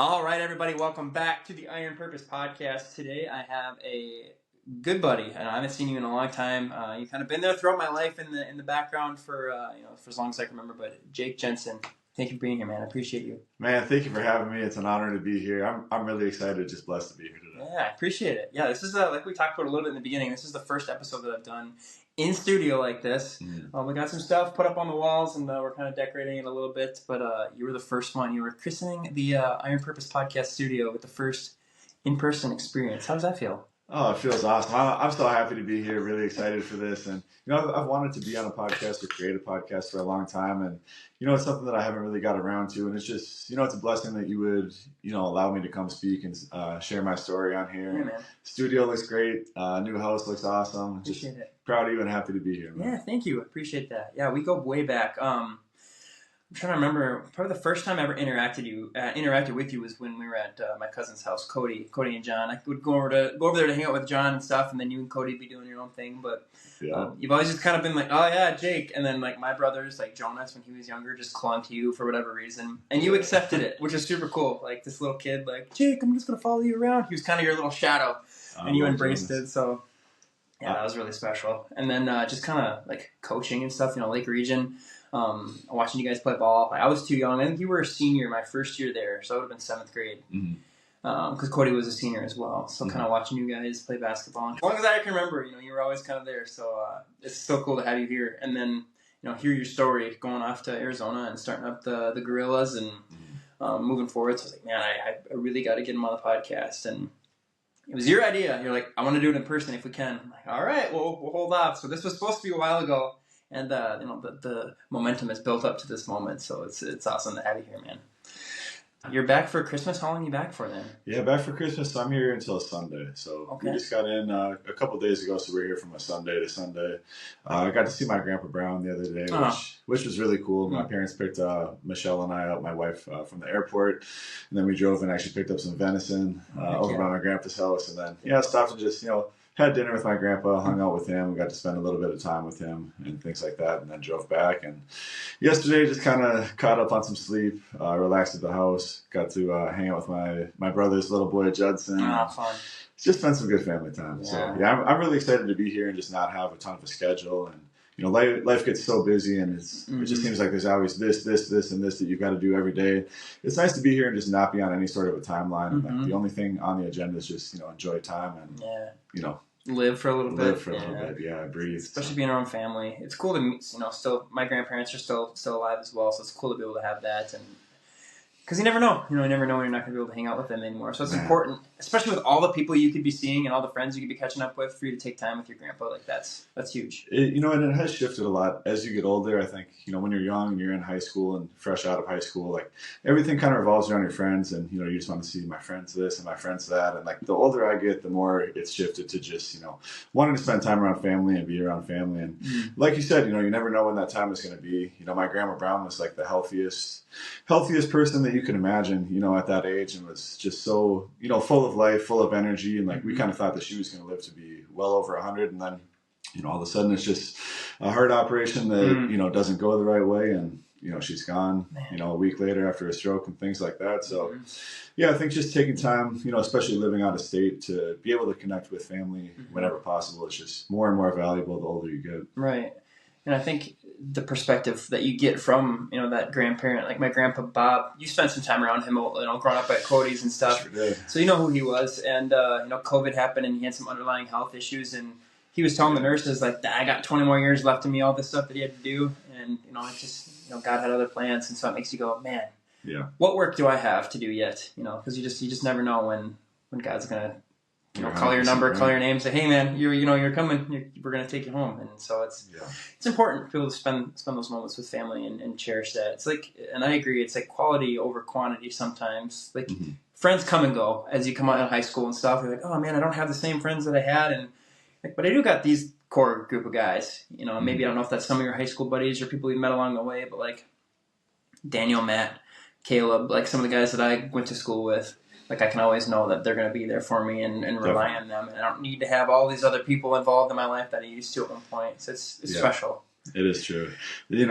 All right, everybody, welcome back to the Iron Purpose Podcast. Today I have a good buddy, and I haven't seen you in a long time. You've kind of been there throughout my life in the background for for as long as I can remember. But Jake Jensen, thank you for being here, man. I appreciate you. Man, thank you for having me. It's an honor to be here. I'm really excited, just blessed to be here today. Yeah, I appreciate it. Yeah, this is like we talked about a little bit in the beginning. This is the first episode that I've done in studio like this. We got some stuff put up on the walls, and we're kind of decorating it a little bit. But you were the first one. You were christening the Iron Purpose Podcast studio with the first in-person experience. How does that feel? Oh, it feels awesome. I'm so happy to be here, really excited for this. And, I've wanted to be on a podcast or create a podcast for a long time. And, it's something that I haven't really got around to. And it's just, it's a blessing that you would, allow me to come speak and share my story on here. Yeah, man. Studio looks great. New house looks awesome. Appreciate it. Proud of you and happy to be here, man. Yeah, thank you. Appreciate that. Yeah, we go way back. I'm trying to remember. Probably the first time I ever interacted with you was when we were at my cousin's house, Cody and John. I would go over there to hang out with John and stuff, and then you and Cody would be doing your own thing. But you've always just kind of been like, oh yeah, Jake, and then like my brothers, like Jonas, when he was younger, just clung to you for whatever reason, and you accepted it, which is super cool. Like this little kid, like Jake, I'm just gonna follow you around. He was kind of your little shadow, and you embraced it. So yeah, that was really special. And then just kind of like coaching and stuff, Lake Region. Watching you guys play ball. I was too young. I think you were a senior my first year there, so I would have been 7th grade. Because Cody was a senior as well. So kind of watching you guys play basketball. As long as I can remember, you were always kind of there. So it's so cool to have you here. And then, hear your story going off to Arizona and starting up the Gorillas and moving forward. So I was like, man, I really got to get him on the podcast. And it was your idea. You're like, I want to do it in person if we can. I'm like, all right, we'll hold off. So this was supposed to be a while ago. And the momentum has built up to this moment, so it's awesome to have you here, man. You're back for Christmas. How long are you back for then? Yeah, back for Christmas. So I'm here until Sunday. So we just got in a couple days ago, so we're here from a Sunday to Sunday. I got to see my Grandpa Brown the other day, which was really cool. My parents picked Michelle and I up, my wife, from the airport, and then we drove and actually picked up some venison over by my grandpa's house, and then stopped and just had dinner with my grandpa, hung out with him, got to spend a little bit of time with him and things like that, and then drove back. And yesterday just kind of caught up on some sleep, relaxed at the house, got to hang out with my brother's little boy, Judson. Fun. It's just been some good family time. Yeah. So I'm really excited to be here and just not have a ton of a schedule. And life gets so busy, and it just seems like there's always this, and this that you've got to do every day. It's nice to be here and just not be on any sort of a timeline. And like, the only thing on the agenda is just enjoy time and live for a little bit. Live for a little bit, breathe. Especially being our own family. It's cool to meet, still, my grandparents are still alive as well, so it's cool to be able to have that. And because you never know. You never know when you're not going to be able to hang out with them anymore. So it's important, especially with all the people you could be seeing and all the friends you could be catching up with, for you to take time with your grandpa. Like that's huge. And it has shifted a lot as you get older. I think, when you're young and you're in high school and fresh out of high school, like everything kind of revolves around your friends, and, you just want to see my friends this and my friends that. And like the older I get, the more it's shifted to just, wanting to spend time around family and be around family. And like you said, you never know when that time is going to be. My Grandma Brown was like the healthiest person that you could imagine, at that age, and was just so, full of life, full of energy. And like, we kind of thought that she was going to live to be well over 100. And then, all of a sudden it's just a heart operation that, doesn't go the right way. And, she's gone, a week later after a stroke and things like that. So I think just taking time, especially living out of state, to be able to connect with family whenever possible is just more and more valuable the older you get. Right. And I think the perspective that you get from, that grandparent, like my grandpa Bob, you spent some time around him, growing up at Cody's and stuff. Sure did. So you know who he was. And, COVID happened and he had some underlying health issues. And he was telling the nurses, like, I got 20 more years left in me, all this stuff that he had to do. And, it's just, God had other plans. And so it makes you go, man, what work do I have to do yet? Because you just never know when God's going to, call your number, call your name, say, hey man, you're coming, we're going to take you home. And so it's important for people to spend those moments with family and cherish that. It's like, and I agree, it's like quality over quantity sometimes. Like friends come and go as you come out of high school and stuff. You're like, oh man, I don't have the same friends that I had. And like, but I do got these core group of guys, maybe I don't know if that's some of your high school buddies or people you met along the way, but like Daniel, Matt, Caleb, like some of the guys that I went to school with. Like I can always know that they're going to be there for me and rely on them. And I don't need to have all these other people involved in my life that I used to at one point. So it's special. It is true.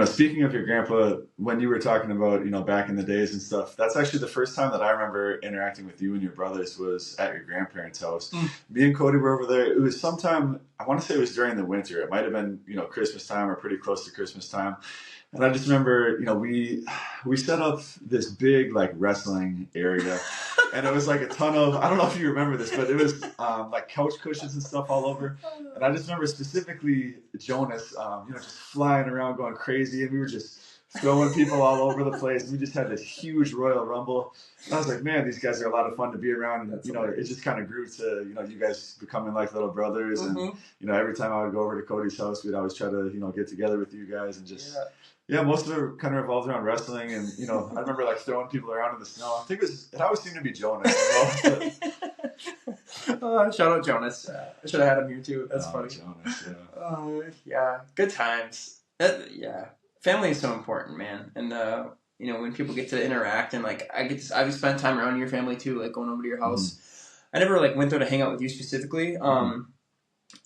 Speaking of your grandpa, when you were talking about, back in the days and stuff, that's actually the first time that I remember interacting with you and your brothers was at your grandparents' house. Me and Cody were over there. It was sometime, I want to say it was during the winter. It might have been, Christmas time or pretty close to Christmas time. And I just remember, we set up this big like wrestling area, and it was like a ton of, I don't know if you remember this, but it was like couch cushions and stuff all over. And I just remember specifically Jonas, just flying around going crazy, and we were just throwing people all over the place. We just had this huge Royal Rumble. And I was like, man, these guys are a lot of fun to be around. And, it just kind of grew to, you guys becoming like little brothers. And, every time I would go over to Cody's house, we'd always try to, get together with you guys and just... Yeah, most of it kind of revolved around wrestling, and I remember like throwing people around in the snow. I think it always seemed to be Jonas. Shout out Jonas. I should have had him here too. That's funny. Jonas, yeah, good times. Family is so important, man. And when people get to interact and like I've spent time around your family too, like going over to your house. I never like went there to hang out with you specifically.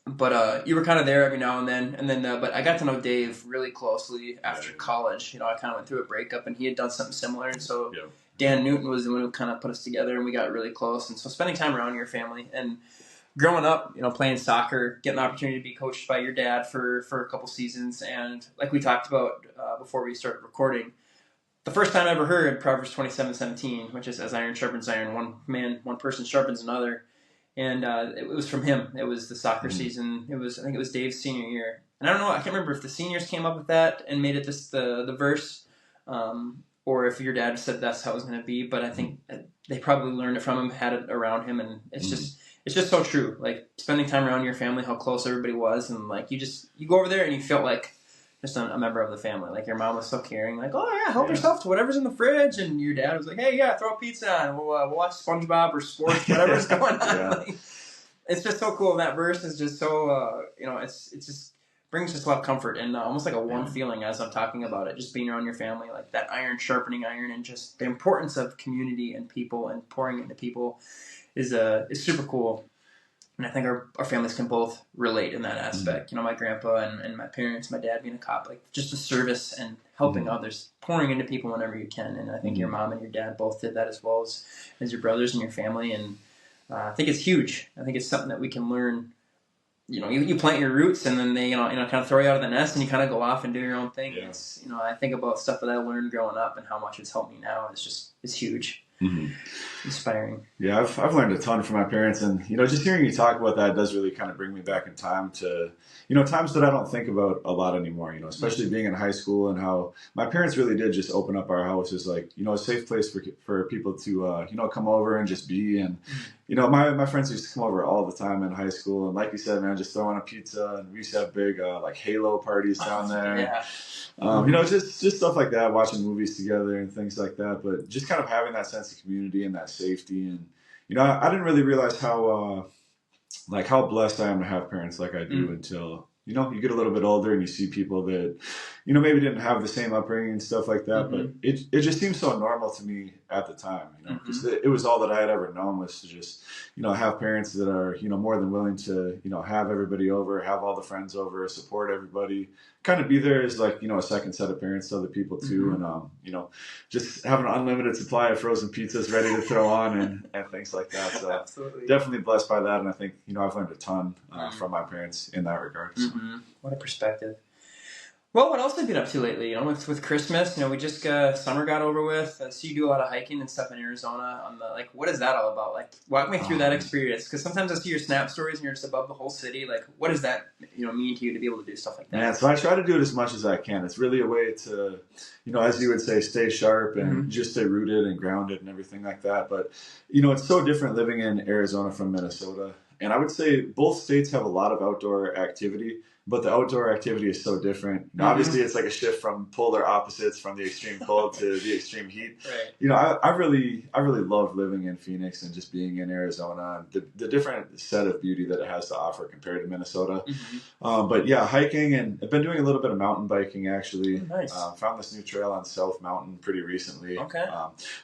But you were kind of there every now and then, but I got to know Dave really closely after college. I kind of went through a breakup, and he had done something similar, and so Dan Newton was the one who kind of put us together, and we got really close. And so spending time around your family and growing up, playing soccer, getting the opportunity to be coached by your dad for a couple seasons, and like we talked about before we started recording, the first time I ever heard Proverbs 27:17, which is as iron sharpens iron, one person sharpens another. And it was from him. It was the soccer season. I think it was Dave's senior year. And I don't know, I can't remember if the seniors came up with that and made it the verse, or if your dad said that's how it was going to be. But I think they probably learned it from him, had it around him, and it's just so true. Like spending time around your family, how close everybody was, and like you go over there and you felt like just a member of the family. Like your mom was so caring, like, oh yeah, help yourself to whatever's in the fridge, and your dad was like, hey, yeah, throw a pizza on, we'll watch SpongeBob or sports, whatever's going on. Like, it's just so cool. And that verse is just so, it just brings just a lot of comfort and almost like a warm feeling as I'm talking about it, just being around your family, like that iron sharpening iron, and just the importance of community and people and pouring into people is super cool. And I think our families can both relate in that aspect. My grandpa and my parents, my dad being a cop, like just the service and helping others, pouring into people whenever you can. And I think your mom and your dad both did that as well as your brothers and your family. And I think it's huge. I think it's something that we can learn. You plant your roots, and then they, kind of throw you out of the nest, and you kind of go off and do your own thing. Yeah. It's, I think about stuff that I learned growing up and how much it's helped me now. It's huge. Inspiring. Yeah, I've learned a ton from my parents, and just hearing you talk about that does really kind of bring me back in time to times that I don't think about a lot anymore. Especially being in high school, and how my parents really did just open up our house as like a safe place for people to come over and just be. And my friends used to come over all the time in high school, and like you said, man, just throwing a pizza, and we used to have big like Halo parties down there. Yeah. Just stuff like that, watching movies together and things like that. But just kind of having that sense of community and that safety. And I didn't really realize how blessed I am to have parents like I do until you get a little bit older and you see people that maybe didn't have the same upbringing and stuff like that. But it just seemed so normal to me at the time, because it was all that I had ever known, was to just have parents that are more than willing to have everybody over, have all the friends over, support everybody, kind of be there as like a second set of parents to other people too. And just have an unlimited supply of frozen pizzas ready to throw on and things like that. So Absolutely. Definitely blessed by that, and I think I've learned a ton from my parents in that regard. So. What a perspective. Well, what else have you been up to lately? With Christmas, we just summer got over with. So you do a lot of hiking and stuff in Arizona. What is that all about? Like, walk me through that experience, because sometimes I see your Snap stories and you're just above the whole city. Like, what does that mean to you to be able to do stuff like that? Yeah, so I try to do it as much as I can. It's really a way to, as you would say, stay sharp and just stay rooted and grounded and everything like that. But it's so different living in Arizona from Minnesota. And I would say both states have a lot of outdoor activity, but the outdoor activity is so different. Obviously, it's like a shift from polar opposites, from the extreme cold to the extreme heat. Right. I really love living in Phoenix and just being in Arizona, and the different set of beauty that it has to offer compared to Minnesota. But yeah, hiking, and I've been doing a little bit of mountain biking actually. Oh, nice. Found this new trail on South Mountain pretty recently. Okay.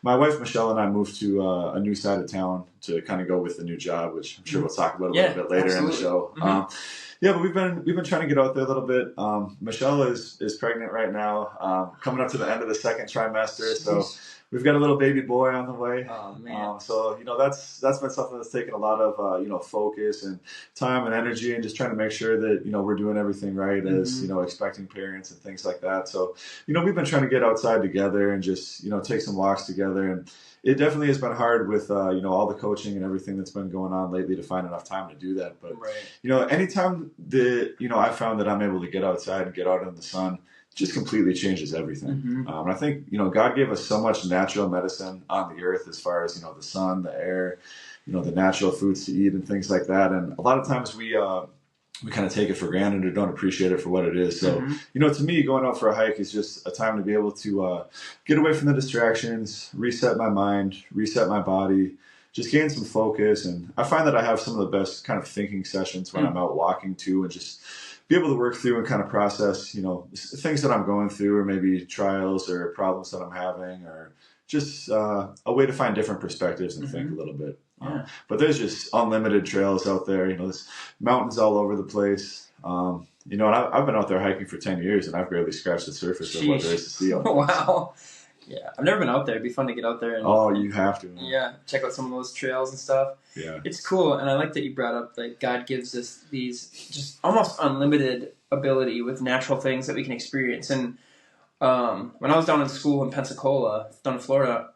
My wife Michelle and I moved to a new side of town to kind of go with the new job, which I'm sure we'll talk about a Yeah, little bit later absolutely. in the show. Mm-hmm. Yeah, but we've been trying to get out there a little bit. Michelle is pregnant right now, coming up to the end of the second trimester, so we've got a little baby boy on the way. Oh man! So that's been something that's taken a lot of focus and time and energy, and just trying to make sure that we're doing everything right as expecting parents and things like that. So we've been trying to get outside together and just take some walks together, and it definitely has been hard with all the coaching and everything that's been going on lately to find enough time to do that. But anytime that I found that I'm able to get outside and get out in the sun, just completely changes everything. And I think God gave us so much natural medicine on the earth as far as the sun, the air, the natural foods to eat and things like that. And a lot of times we kind of take it for granted or don't appreciate it for what it is. So, to me, going out for a hike is just a time to be able to get away from the distractions, reset my mind, reset my body, just gain some focus. And I find that I have some of the best kind of thinking sessions when I'm out walking too, and just be able to work through and kind of process, things that I'm going through, or maybe trials or problems that I'm having, or just a way to find different perspectives and think a little bit. But there's just unlimited trails out there. There's mountains all over the place. And I've been out there hiking for 10 years, and I've barely scratched the surface of what there is to see out there. Wow. Yeah, I've never been out there. It'd be fun to get out there. And, you have to. Man. Yeah, check out some of those trails and stuff. Yeah. It's cool, and I like that you brought up that God gives us these just almost unlimited ability with natural things that we can experience. And when I was down in school in Pensacola, down in Florida,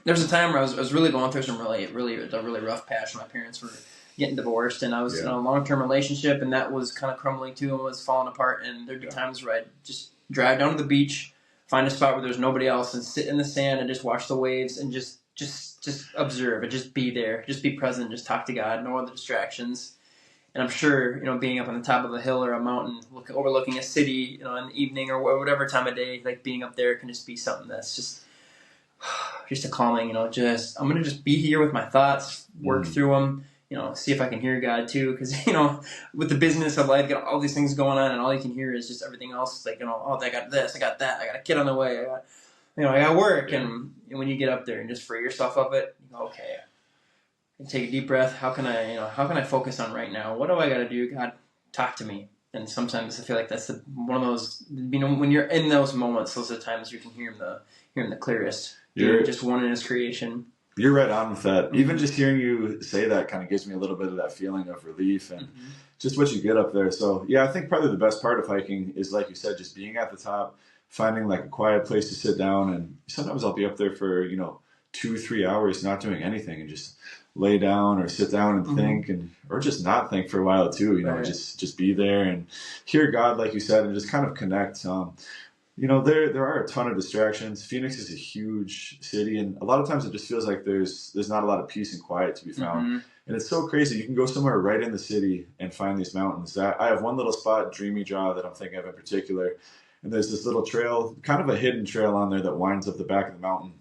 there was a time where I was really going through some really rough patch. My parents were getting divorced, and I was in a long-term relationship, and that was kind of crumbling too and was falling apart. And there'd be times where I'd just drive down to the beach, find a spot where there's nobody else, and sit in the sand and just watch the waves and just observe and just be there, just be present, just talk to God, no other distractions. And I'm sure, being up on the top of a hill or a mountain, overlooking a city, in the evening or whatever time of day, like being up there can just be something that's just a calming, I'm going to just be here with my thoughts, work through them, see if I can hear God too. Because, with the business of life, got all these things going on, and all you can hear is just everything else. Like, I got this, I got that, I got a kid on the way, I got work. And when you get up there and just free yourself of it, you go, okay, and take a deep breath. How can I focus on right now? What do I got to do? God, talk to me. And sometimes I feel like that's one of those, when you're in those moments, those are the times you can hear him the clearest. You're just one in his creation. You're right on with that. Even just hearing you say that kind of gives me a little bit of that feeling of relief and just what you get up there. So yeah, I think probably the best part of hiking is, like you said, just being at the top, finding like a quiet place to sit down. And sometimes I'll be up there for, 2-3 hours not doing anything and just lay down or sit down and think, or just not think for a while too, just be there and hear God, like you said, and just kind of connect. There are a ton of distractions. Phoenix is a huge city, and a lot of times it just feels like there's not a lot of peace and quiet to be found. And it's so crazy. You can go somewhere right in the city and find these mountains. I have one little spot, Dreamy Jaw, that I'm thinking of in particular. And there's this little trail, kind of a hidden trail on there that winds up the back of the mountain.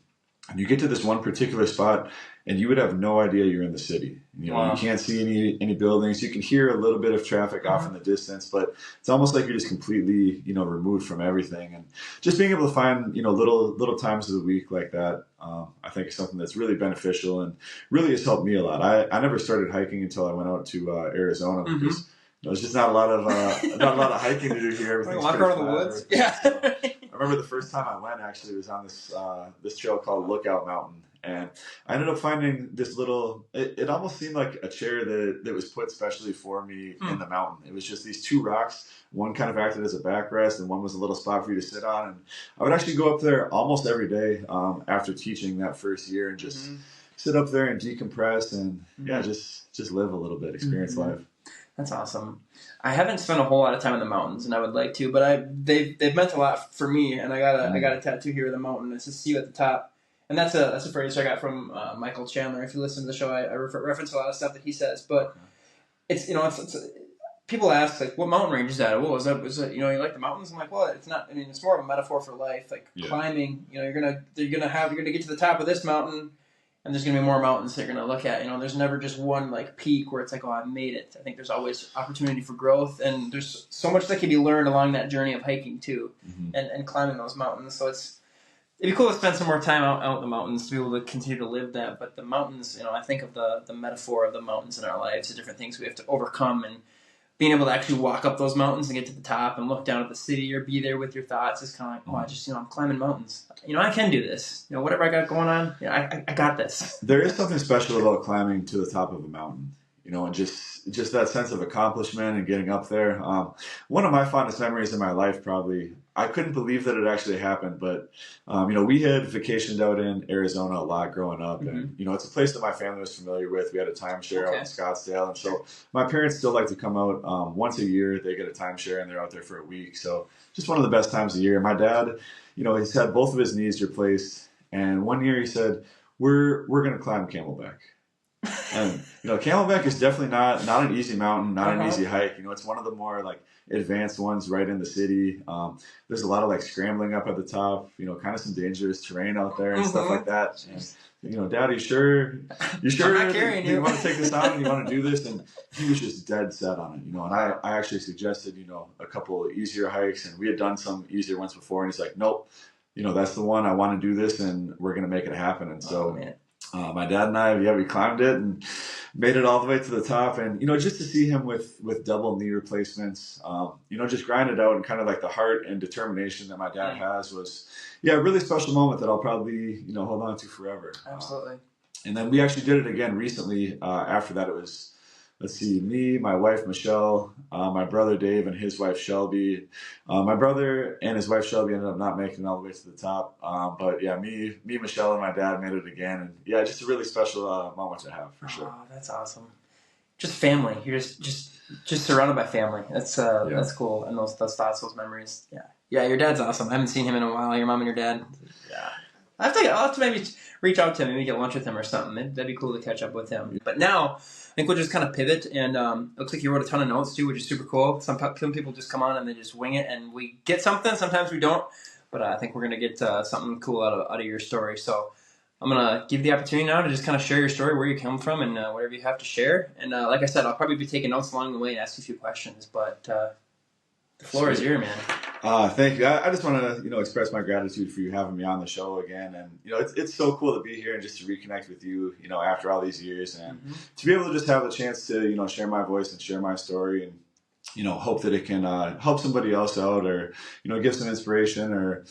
And you get to this one particular spot, and you would have no idea you're in the city. You can't see any buildings. You can hear a little bit of traffic off in the distance, but it's almost like you're just completely, removed from everything. And just being able to find, little times of the week like that, I think is something that's really beneficial and really has helped me a lot. I never started hiking until I went out to Arizona because there's just not a lot of hiking to do here. Everything's walk around the woods. Yeah. I remember the first time I went, actually, it was on this trail called Lookout Mountain. And I ended up finding this little, it almost seemed like a chair that was put specially for me in the mountain. It was just these two rocks. One kind of acted as a backrest, and one was a little spot for you to sit on. And I would actually go up there almost every day after teaching that first year and just sit up there and decompress and, just live a little bit, experience life. That's awesome. I haven't spent a whole lot of time in the mountains, and I would like to, but they've meant a lot for me. And I got a tattoo here of the mountain. It's a "See you at the top," and that's a phrase I got from Michael Chandler. If you listen to the show, I reference a lot of stuff that he says. But it's people ask like, "What mountain range is that? What was that? Was it, you like the mountains?" I'm like, "Well, it's not. I mean, it's more of a metaphor for life. Like climbing. You're gonna get to the top of this mountain." And there's going to be more mountains that you're going to look at. There's never just one like peak where it's like, oh, I made it. I think there's always opportunity for growth. And there's so much that can be learned along that journey of hiking too and climbing those mountains. So It'd be cool to spend some more time out in the mountains to be able to continue to live that. But the mountains, I think of the metaphor of the mountains in our lives, the different things we have to overcome, and being able to actually walk up those mountains and get to the top and look down at the city or be there with your thoughts is kind of like, I'm climbing mountains. I can do this. Whatever I got going on, I got this. There is something special about climbing to the top of a mountain, and just that sense of accomplishment and getting up there. One of my fondest memories in my life, probably, I couldn't believe that it actually happened, but, we had vacationed out in Arizona a lot growing up, and, it's a place that my family was familiar with. We had a timeshare out in Scottsdale, and so my parents still like to come out once a year. They get a timeshare, and they're out there for a week, so just one of the best times of the year. My dad, he's had both of his knees replaced, and one year he said, we're going to climb Camelback. And Camelback is definitely not an easy mountain, not an easy hike. It's one of the more like advanced ones right in the city. There's a lot of like scrambling up at the top, kind of some dangerous terrain out there and stuff like that. And Dad, you sure I'm not carrying you want to take this on and you want to do this? And he was just dead set on it, and I actually suggested, a couple of easier hikes, and we had done some easier ones before, and he's like, nope, that's the one. I want to do this, and we're going to make it happen. And so my dad and I, we climbed it and made it all the way to the top. And, just to see him with double knee replacements, just grind it out, and kind of like the heart and determination that my dad has was, a really special moment that I'll probably, hold on to forever. Absolutely. And then we actually did it again recently. After that, it was, let's see, me, my wife, Michelle, my brother, Dave, and his wife, Shelby. My brother and his wife, Shelby, ended up not making it all the way to the top. But yeah, me, Michelle, and my dad made it again. And yeah, just a really special moment to have, for sure. Oh, that's awesome. Just family. You're just surrounded by family. That's cool. And those thoughts, those memories. Yeah. Yeah, your dad's awesome. I haven't seen him in a while. Your mom and your dad. Yeah. I'll have to maybe reach out to him, maybe get lunch with him or something. That'd be cool to catch up with him. But now, I think we'll just kind of pivot, and it looks like you wrote a ton of notes too, which is super cool. Some people just come on and they just wing it, and we get something. Sometimes we don't, but I think we're going to get something cool out of your story. So I'm going to give you the opportunity now to just kind of share your story, where you come from, and whatever you have to share. And like I said, I'll probably be taking notes along the way and ask you a few questions, but the floor is yours, man. Thank you. I just want to, express my gratitude for you having me on the show again. And, it's so cool to be here and just to reconnect with you, after all these years, and to be able to just have a chance to, share my voice and share my story, and, hope that it can help somebody else out, or, give some inspiration, or,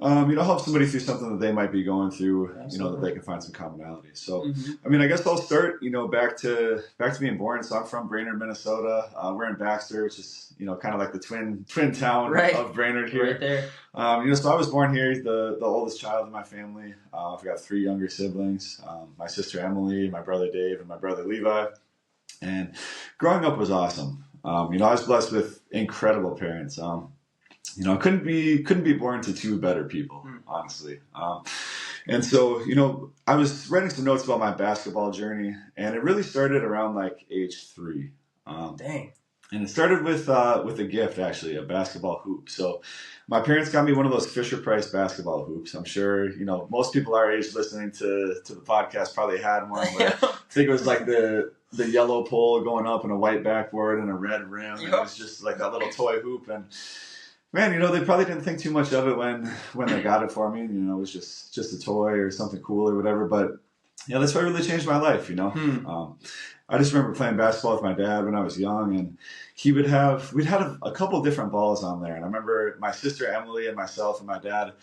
help somebody through something that they might be going through, that they can find some commonalities. So, I guess I'll start, back to being born. So I'm from Brainerd, Minnesota. We're in Baxter, which is, kind of like the twin town of Brainerd here. Right there. So I was born here, the oldest child in my family. I've got 3 younger siblings, my sister Emily, my brother Dave, and my brother Levi. And growing up was awesome. I was blessed with incredible parents. Couldn't be born to 2 better people, honestly. And so, I was writing some notes about my basketball journey, and it really started around like age 3. Dang. And it started with a gift, actually, a basketball hoop. So my parents got me one of those Fisher-Price basketball hoops. I'm sure, most people our age listening to the podcast probably had one. But I think it was like the yellow pole going up and a white backboard and a red rim. Yep. And it was just like that little toy hoop. And man, they probably didn't think too much of it when they got it for me. It was just a toy or something cool or whatever. But yeah, that's what really changed my life. I just remember playing basketball with my dad when I was young, and we'd had a couple different balls on there. And I remember my sister Emily and myself and my dad,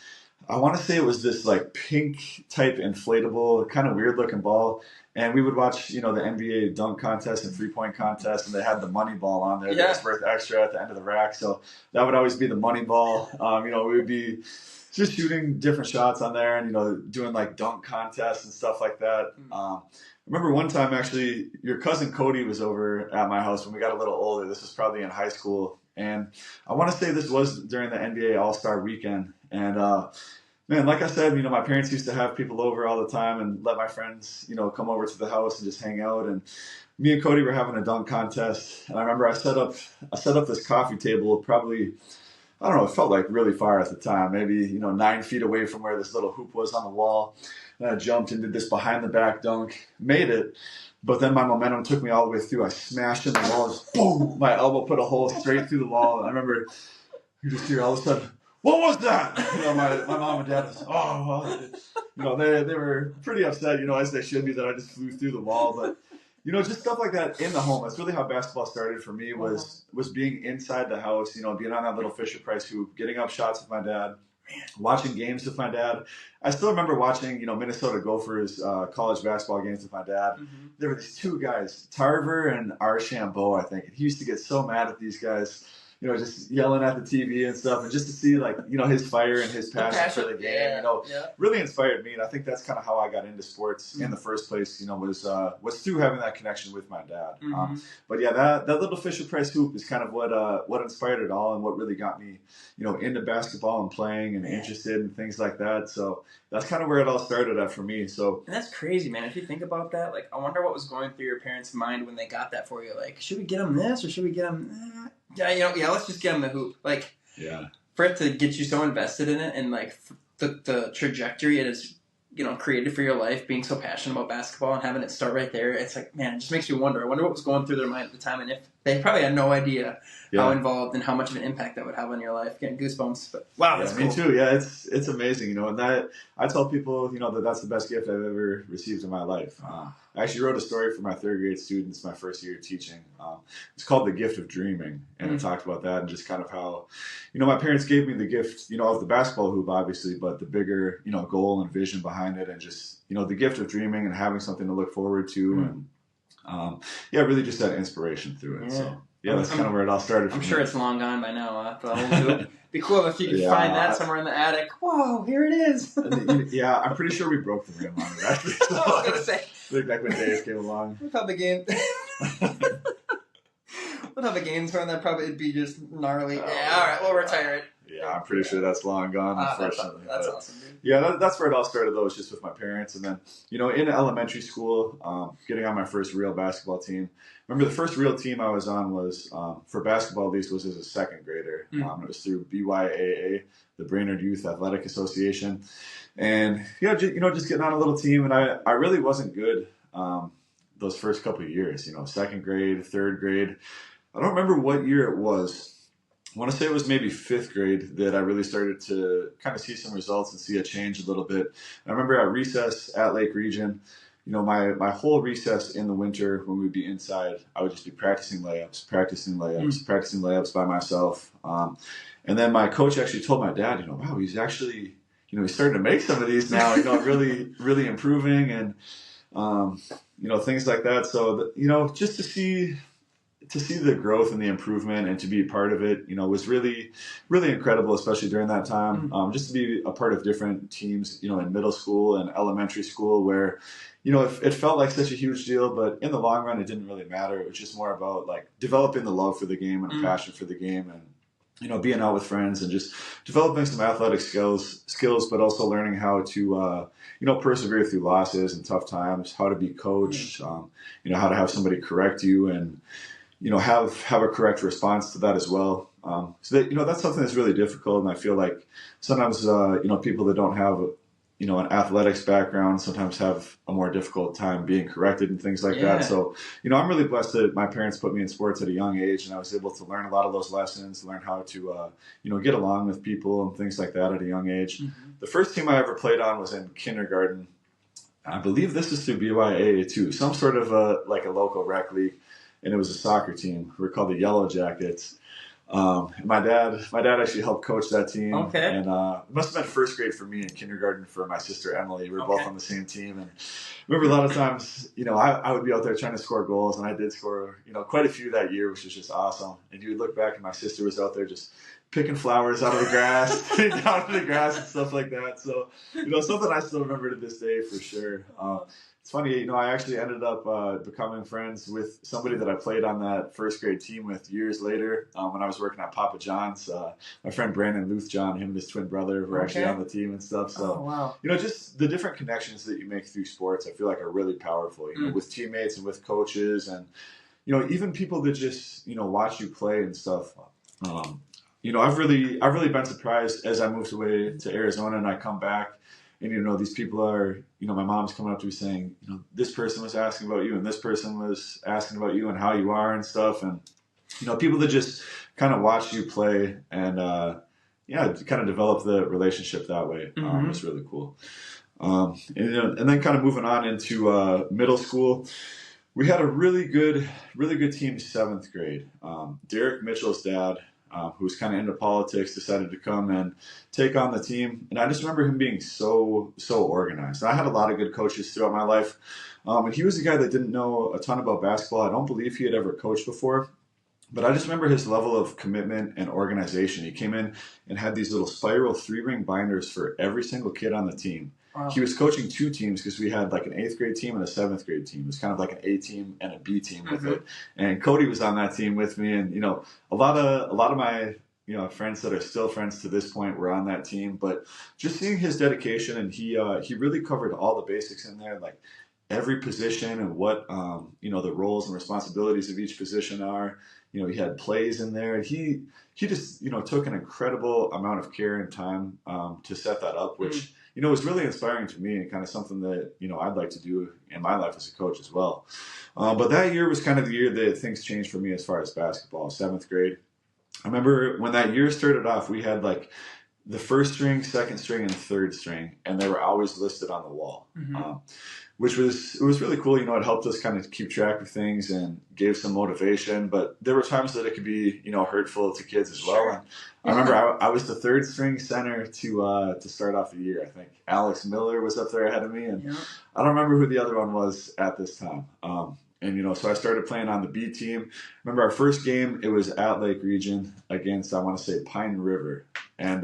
I want to say it was this like pink type inflatable, kind of weird looking ball. And we would watch, the NBA dunk contest and 3-point contest, and they had the money ball on there that was worth extra at the end of the rack. So that would always be the money ball. We would be just shooting different shots on there, and, doing like dunk contests and stuff like that. I remember one time, actually, your cousin Cody was over at my house when we got a little older. This was probably in high school. And I want to say this was during the NBA All-Star weekend. And, man, like I said, my parents used to have people over all the time and let my friends, come over to the house and just hang out. And me and Cody were having a dunk contest. And I remember I set up this coffee table probably, I don't know, it felt like really far at the time, maybe, 9 feet away from where this little hoop was on the wall. And I jumped and did this behind the back dunk, made it. But then my momentum took me all the way through. I smashed in the wall, just boom, my elbow put a hole straight through the wall. And I remember you just hear all of a sudden, what was that? My mom and dad was, oh, well, they were pretty upset, as they should be, that I just flew through the wall. But, just stuff like that in the home. That's really how basketball started for me, was being inside the house, being on that little Fisher-Price hoop, getting up shots with my dad, watching games with my dad. I still remember watching, Minnesota Gophers college basketball games with my dad. Mm-hmm. There were these two guys, Tarver and Archambault, I think. And he used to get so mad at these guys, just yelling at the TV and stuff. And just to see, his fire and his passion for the game, really inspired me. And I think that's kind of how I got into sports in the first place, was through having that connection with my dad. Mm-hmm. But yeah, that little Fisher-Price hoop is kind of what inspired it all, and what really got me, into basketball and playing and interested in things like that. So that's kind of where it all started at for me. So, and that's crazy, man. If you think about that, I wonder what was going through your parents' mind when they got that for you. Should we get them this, or should we get them that? Yeah, let's just get them the hoop. For it to get you so invested in it, and the trajectory it is, created for your life, being so passionate about basketball and having it start right there. It's man, it just makes you wonder. I wonder what was going through their mind at the time, and if they probably had no idea how involved and how much of an impact that would have on your life. Getting goosebumps. But wow, that's cool. Me too. Yeah, it's amazing. And that I tell people, that's the best gift I've ever received in my life. I actually wrote a story for my third grade students my first year teaching. It's called The Gift of Dreaming, and it talked about that and just kind of how, my parents gave me the gift, of the basketball hoop, obviously, but the bigger, goal and vision behind it, and just, the gift of dreaming and having something to look forward to, and really just that inspiration through it. Yeah. So that's kind of where it all started. I'm sure it's long gone by now. It'd be cool if you could find that somewhere in the attic. Whoa, here it is. I'm pretty sure we broke the rim on it. Actually. So I was gonna say. Back when Dave came along. With how the game. With how the game's run, that'd probably be just gnarly. All right, we'll retire it. Yeah, I'm pretty sure that's long gone, unfortunately. That's awesome, dude. Yeah, that's where it all started, though, was just with my parents. And then, in elementary school, getting on my first real basketball team. Remember, the first real team I was on was, for basketball at least, was as a second grader. It was through BYAA, the Brainerd Youth Athletic Association. And, just getting on a little team. And I really wasn't good those first couple of years, second grade, third grade. I don't remember what year it was. I want to say it was maybe fifth grade that I really started to kind of see some results and see a change a little bit. I remember at recess at Lake Region, my whole recess in the winter when we'd be inside, I would just be practicing layups by myself. And then my coach actually told my dad, wow, he's actually, he's starting to make some of these now, really, really improving, and, things like that. So, just to see the growth and the improvement and to be a part of it, was really, really incredible, especially during that time. Just to be a part of different teams, in middle school and elementary school where, it felt like such a huge deal, but in the long run, it didn't really matter. It was just more about developing the love for the game and a passion for the game, and, being out with friends and just developing some athletic skills, but also learning how to, persevere through losses and tough times, how to be coached, how to have somebody correct you, and, have a correct response to that as well. So that, that's something that's really difficult. And I feel like sometimes, people that don't have, an athletics background sometimes have a more difficult time being corrected and things like that. So, I'm really blessed that my parents put me in sports at a young age, and I was able to learn a lot of those lessons, learn how to, get along with people and things like that at a young age. The first team I ever played on was in kindergarten. I believe this is through BYAA too, some sort of a local rec league. And it was a soccer team. We were called the Yellow Jackets. My dad actually helped coach that team. Okay. And it must have been first grade for me and kindergarten for my sister Emily. We were both on the same team. And I remember a lot of times, I would be out there trying to score goals, and I did score, quite a few that year, which was just awesome. And you would look back, and my sister was out there just picking flowers out of the grass, down to the grass and stuff like that. So, something I still remember to this day for sure. It's funny, I actually ended up becoming friends with somebody that I played on that first grade team with years later when I was working at Papa John's. My friend Brandon Luth-John, him and his twin brother were actually on the team and stuff. So, just the different connections that you make through sports, I feel like are really powerful, with teammates and with coaches and, even people that just, watch you play and stuff. I've really been surprised as I moved away to Arizona and I come back. And, these people are, my mom's coming up to me saying, this person was asking about you and this person was asking about you and how you are and stuff. And, people that just kind of watch you play and, yeah, kind of develop the relationship that way. Mm-hmm. It's really cool. And then kind of moving on into middle school, we had a really good team 7th grade. Derek Mitchell's dad, who was kind of into politics, decided to come and take on the team. And I just remember him being so organized. And I had a lot of good coaches throughout my life. And he was a guy that didn't know a ton about basketball. I don't believe he had ever coached before. But I just remember his level of commitment and organization. He came in and had these little spiral 3-ring binders for every single kid on the team. Wow. He was coaching 2 teams because we had like an 8th grade team and a 7th grade team. It was kind of like an A team and a B team with it. And Cody was on that team with me. And, a lot of my, friends that are still friends to this point were on that team. But just seeing his dedication, and he really covered all the basics in there, like every position and what, the roles and responsibilities of each position are. He had plays in there. He just, took an incredible amount of care and time to set that up, which, was really inspiring to me and kind of something that, I'd like to do in my life as a coach as well. But that year was kind of the year that things changed for me as far as basketball, 7th grade. I remember when that year started off, we had like the 1st string, 2nd string, and 3rd string, and they were always listed on the wall. Which was really cool. It helped us kind of keep track of things and gave some motivation. But there were times that it could be, hurtful to kids as well. And I remember I was the 3rd string center to start off the year. I think Alex Miller was up there ahead of me, and I don't remember who the other one was at this time. So I started playing on the B team. Remember our first game, it was at Lake Region against, I want to say, Pine River. And,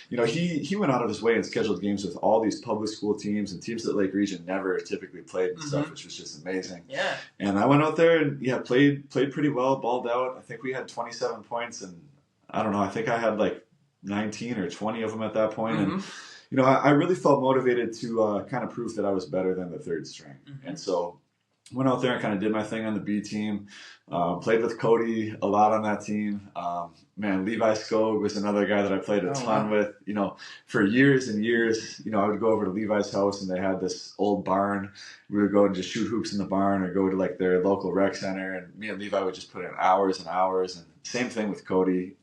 he went out of his way and scheduled games with all these public school teams and teams that Lake Region never typically played and stuff, which was just amazing. Yeah. And I went out there and, played pretty well, balled out. I think we had 27 points, and I don't know, I think I had like 19 or 20 of them at that point. And, I really felt motivated to kind of prove that I was better than the 3rd string. And so went out there and kind of did my thing on the B team. Played with Cody a lot on that team. Levi Skog was another guy that I played a ton with. For years and years, I would go over to Levi's house and they had this old barn. We would go and just shoot hoops in the barn or go to like their local rec center. And me and Levi would just put in hours and hours. And same thing with Cody.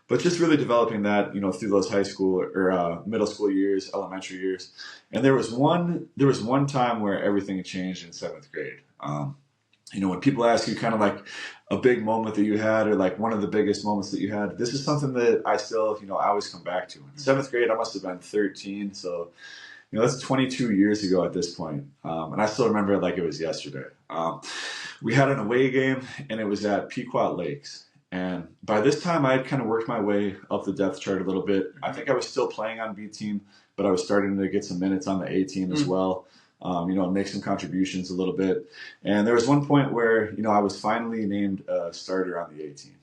But just really developing that, through those high school or middle school years, elementary years. And there was one time where everything changed in 7th grade. When people ask you kind of like a big moment that you had or like one of the biggest moments that you had, this is something that I still, I always come back to. In 7th grade, I must have been 13. So, that's 22 years ago at this point. And I still remember it like it was yesterday. We had an away game and it was at Pequot Lakes. And by this time, I had kind of worked my way up the depth chart a little bit. I think I was still playing on B team, but I was starting to get some minutes on the A team as well, and make some contributions a little bit. And there was one point where, I was finally named a starter on the A team,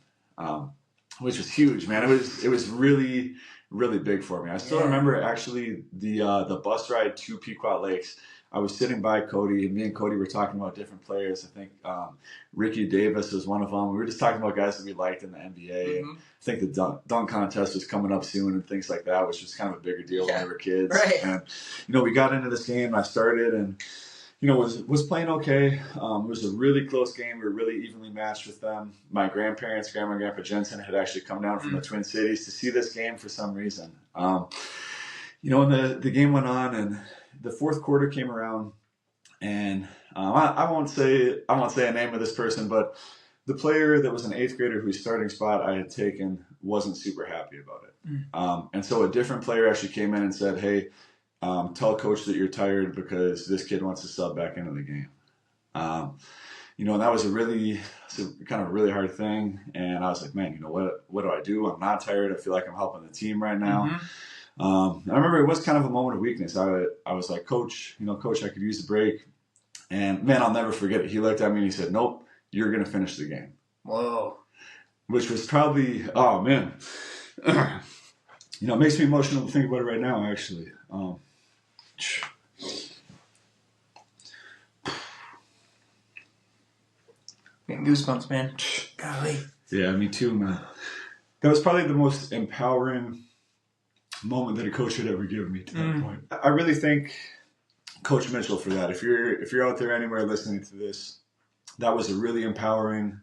which was huge, man. It was really, really big for me. I still remember actually the bus ride to Pequot Lakes. I was sitting by Cody, and me and Cody were talking about different players. I think Ricky Davis was one of them. We were just talking about guys that we liked in the NBA. And I think the dunk contest was coming up soon and things like that, which was kind of a bigger deal when we were kids. Right. And, we got into this game. I started and, was playing okay. It was a really close game. We were really evenly matched with them. My grandparents, Grandma and Grandpa Jensen, had actually come down from the Twin Cities to see this game for some reason. And the game went on and the 4th quarter came around, and I won't say a name of this person, but the player that was an 8th grader whose starting spot I had taken wasn't super happy about it. And so a different player actually came in and said, "Hey, tell coach that you're tired because this kid wants to sub back into the game." And that was kind of a really hard thing. And I was like, man, what do I do? I'm not tired. I feel like I'm helping the team right now. I remember it was kind of a moment of weakness. I was like, Coach, I could use a break. And man, I'll never forget it. He looked at me and he said, "Nope, you're going to finish the game." Whoa. Which was probably, oh man, it makes me emotional to think about it right now, actually. Getting goosebumps, man. Golly. Yeah, me too, man. That was probably the most empowering moment that a coach had ever given me to that point. I really thank Coach Mitchell for that. If you're out there anywhere listening to this, that was a really empowering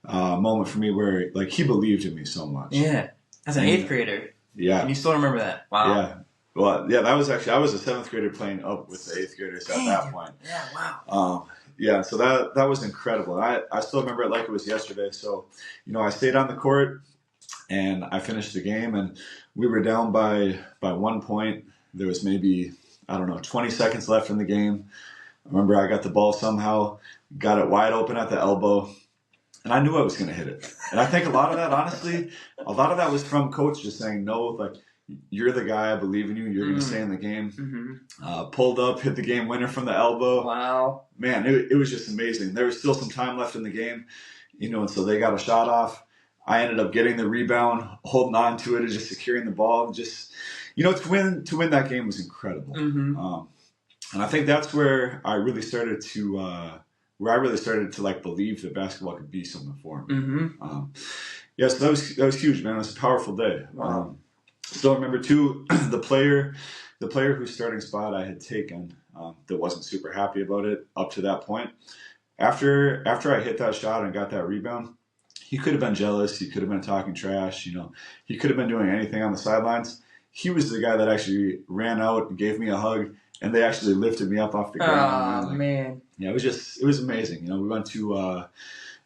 moment for me where like he believed in me so much. Yeah. As an 8th grader. Yeah. And you still remember that? Wow. Yeah. Well, yeah, that was actually, I was a 7th grader playing up with the 8th graders at that point. Yeah, wow. Yeah, so that was incredible. I still remember it like it was yesterday. So, I stayed on the court and I finished the game, and we were down by 1 point. There was maybe, 20 seconds left in the game. I remember I got the ball somehow, got it wide open at the elbow, and I knew I was going to hit it. And I think a lot of that, honestly, was from coach just saying, no, like, you're the guy, I believe in you, you're going to stay in the game. Pulled up, hit the game winner from the elbow. Wow. Man, it was just amazing. There was still some time left in the game, and so they got a shot off. I ended up getting the rebound, holding on to it, and just securing the ball. Just, to win that game was incredible. And I think that's where I really started to like believe that basketball could be something for me. So that was huge, man. It was a powerful day. Wow. Still remember too, the player whose starting spot I had taken that wasn't super happy about it up to that point. After I hit that shot and got that rebound, he could have been jealous. He could have been talking trash. He could have been doing anything on the sidelines. He was the guy that actually ran out and gave me a hug, and they actually lifted me up off the ground. Oh, man. Yeah, it was amazing. We went to a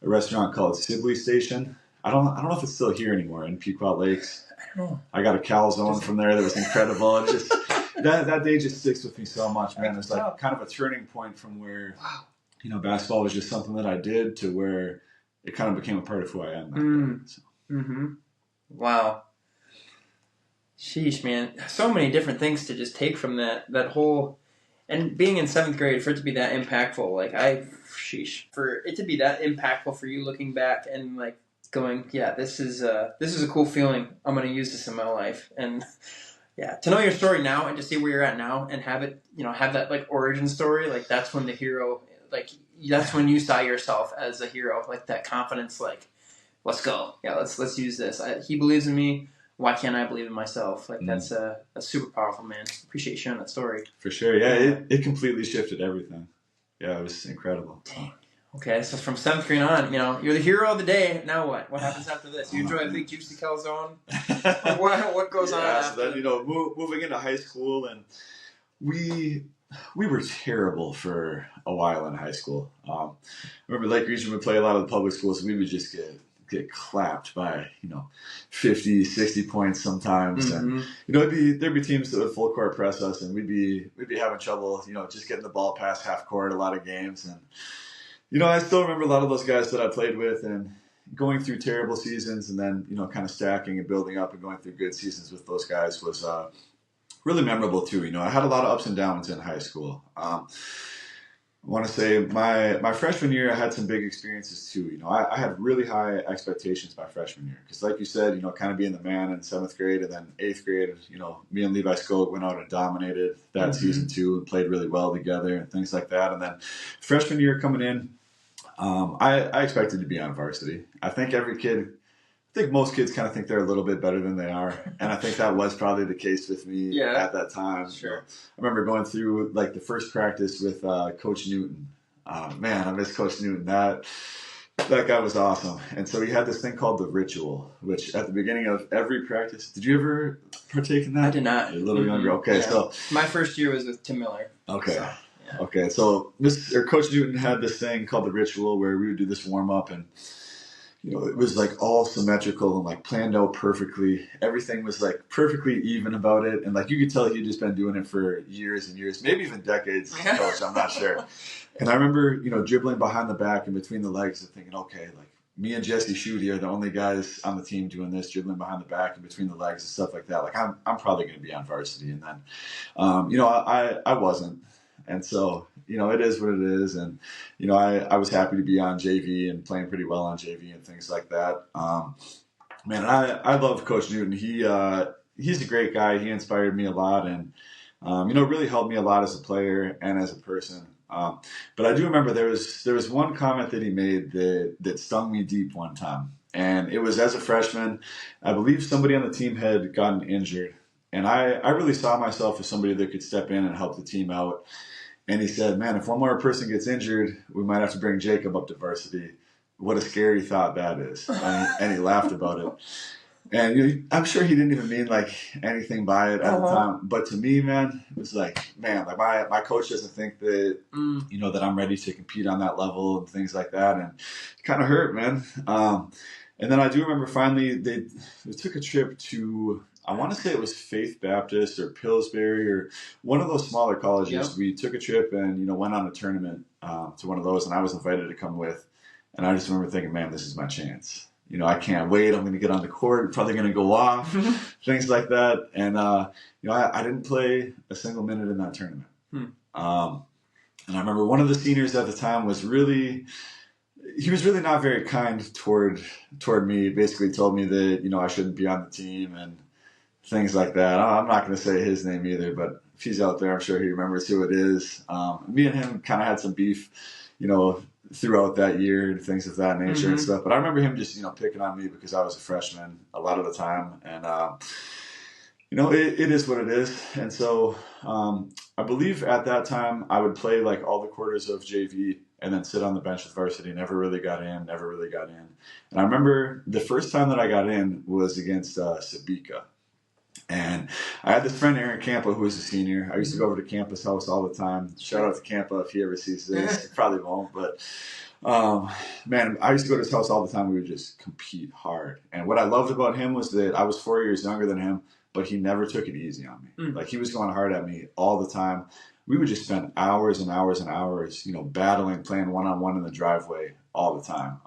restaurant called Sibley Station. I don't know if it's still here anymore in Pequot Lakes. I don't know. I got a calzone from there that was incredible. It just that day just sticks with me so much, man. It's like kind of a turning point from where, basketball was just something that I did to where it kind of became a part of who I am back then. So. Wow. Sheesh, man. So many different things to just take from that whole, and being in 7th grade, for it to be that impactful, for it to be that impactful for you looking back and like going, yeah, this is a cool feeling. I'm going to use this in my life. And yeah, to know your story now and to see where you're at now and have it, have that like origin story, like that's when the hero, like that's when you saw yourself as a hero, like that confidence, like, let's go. Yeah, let's use this. He believes in me. Why can't I believe in myself? Like that's super powerful, man. Appreciate you sharing that story. For sure. Yeah, it completely shifted everything. Yeah, it was incredible. Dang. Okay, so from 7th grade on, you're the hero of the day. Now what? What happens after this? You enjoy a big juicy calzone? What goes on after? So then, moving into high school, and we were terrible for a while in high school. I remember Lake Region would play a lot of the public schools, and we would just get clapped by 50, 60 points sometimes, and there'd be teams that would full court press us, and we'd be having trouble just getting the ball past half court a lot of games. And I still remember a lot of those guys that I played with, and going through terrible seasons, and then kind of stacking and building up and going through good seasons with those guys was really memorable too. I had a lot of ups and downs in high school. I want to say my freshman year, I had some big experiences too. I had really high expectations my freshman year because, like you said, kind of being the man in 7th grade, and then 8th grade, me and Levi Skog went out and dominated that season too and played really well together and things like that. And then freshman year coming in, I expected to be on varsity. I think most kids kind of think they're a little bit better than they are. And I think that was probably the case with me at that time. Sure. I remember going through like the first practice with Coach Newton. Man, I miss Coach Newton. That guy was awesome. And so he had this thing called the ritual, which at the beginning of every practice, did you ever partake in that? I did not. You're a little younger. Okay, yeah. So my first year was with Tim Miller. Okay. So. Yeah. Okay, so Coach Newton had this thing called the ritual where we would do this warm up, and it was like all symmetrical and like planned out perfectly. Everything was like perfectly even about it, and like you could tell he'd just been doing it for years and years, maybe even decades. Coach, I'm not sure. And I remember dribbling behind the back and between the legs and thinking, okay, like me and Jesse Schutte are the only guys on the team doing this, dribbling behind the back and between the legs and stuff like that. Like I'm probably going to be on varsity, and then I wasn't. And so, it is what it is. And, I was happy to be on JV and playing pretty well on JV and things like that. Man, I love Coach Newton. He's a great guy. He inspired me a lot and, really helped me a lot as a player and as a person. But I do remember there was one comment that he made that stung me deep one time. And it was as a freshman. I believe somebody on the team had gotten injured. And I really saw myself as somebody that could step in and help the team out. And he said, man, if one more person gets injured, we might have to bring Jacob up to varsity. What a scary thought that is. And he laughed about it. And I'm sure he didn't even mean like anything by it at the time. But to me, man, it was like, man, like my coach doesn't think that, that I'm ready to compete on that level and things like that. And it kind of hurt, man. And then I do remember finally they took a trip to, I want to say it was Faith Baptist or Pillsbury or one of those smaller colleges. Yep. We took a trip and, went on a tournament to one of those, and I was invited to come with. And I just remember thinking, man, this is my chance. I can't wait. I'm going to get on the court. Probably going to go off, things like that. And, I didn't play a single minute in that tournament. And I remember one of the seniors at the time was really not very kind toward me. Basically told me that, I shouldn't be on the team and things like that. I'm not going to say his name either, but if he's out there, I'm sure he remembers who it is. Me and him kind of had some beef, throughout that year and things of that nature and stuff. But I remember him just, picking on me because I was a freshman a lot of the time. And, it is what it is. And so I believe at that time I would play like all the quarters of JV and then sit on the bench with varsity. Never really got in. And I remember the first time that I got in was against Sabika. And I had this friend, Aaron Campa, who was a senior. I used to go over to Campa's house all the time. Shout out to Campa if he ever sees this. He probably won't. But, man, I used to go to his house all the time. We would just compete hard. And what I loved about him was that I was 4 years younger than him, but he never took it easy on me. Like, he was going hard at me all the time. We would just spend hours and hours and hours, battling, playing one-on-one in the driveway all the time.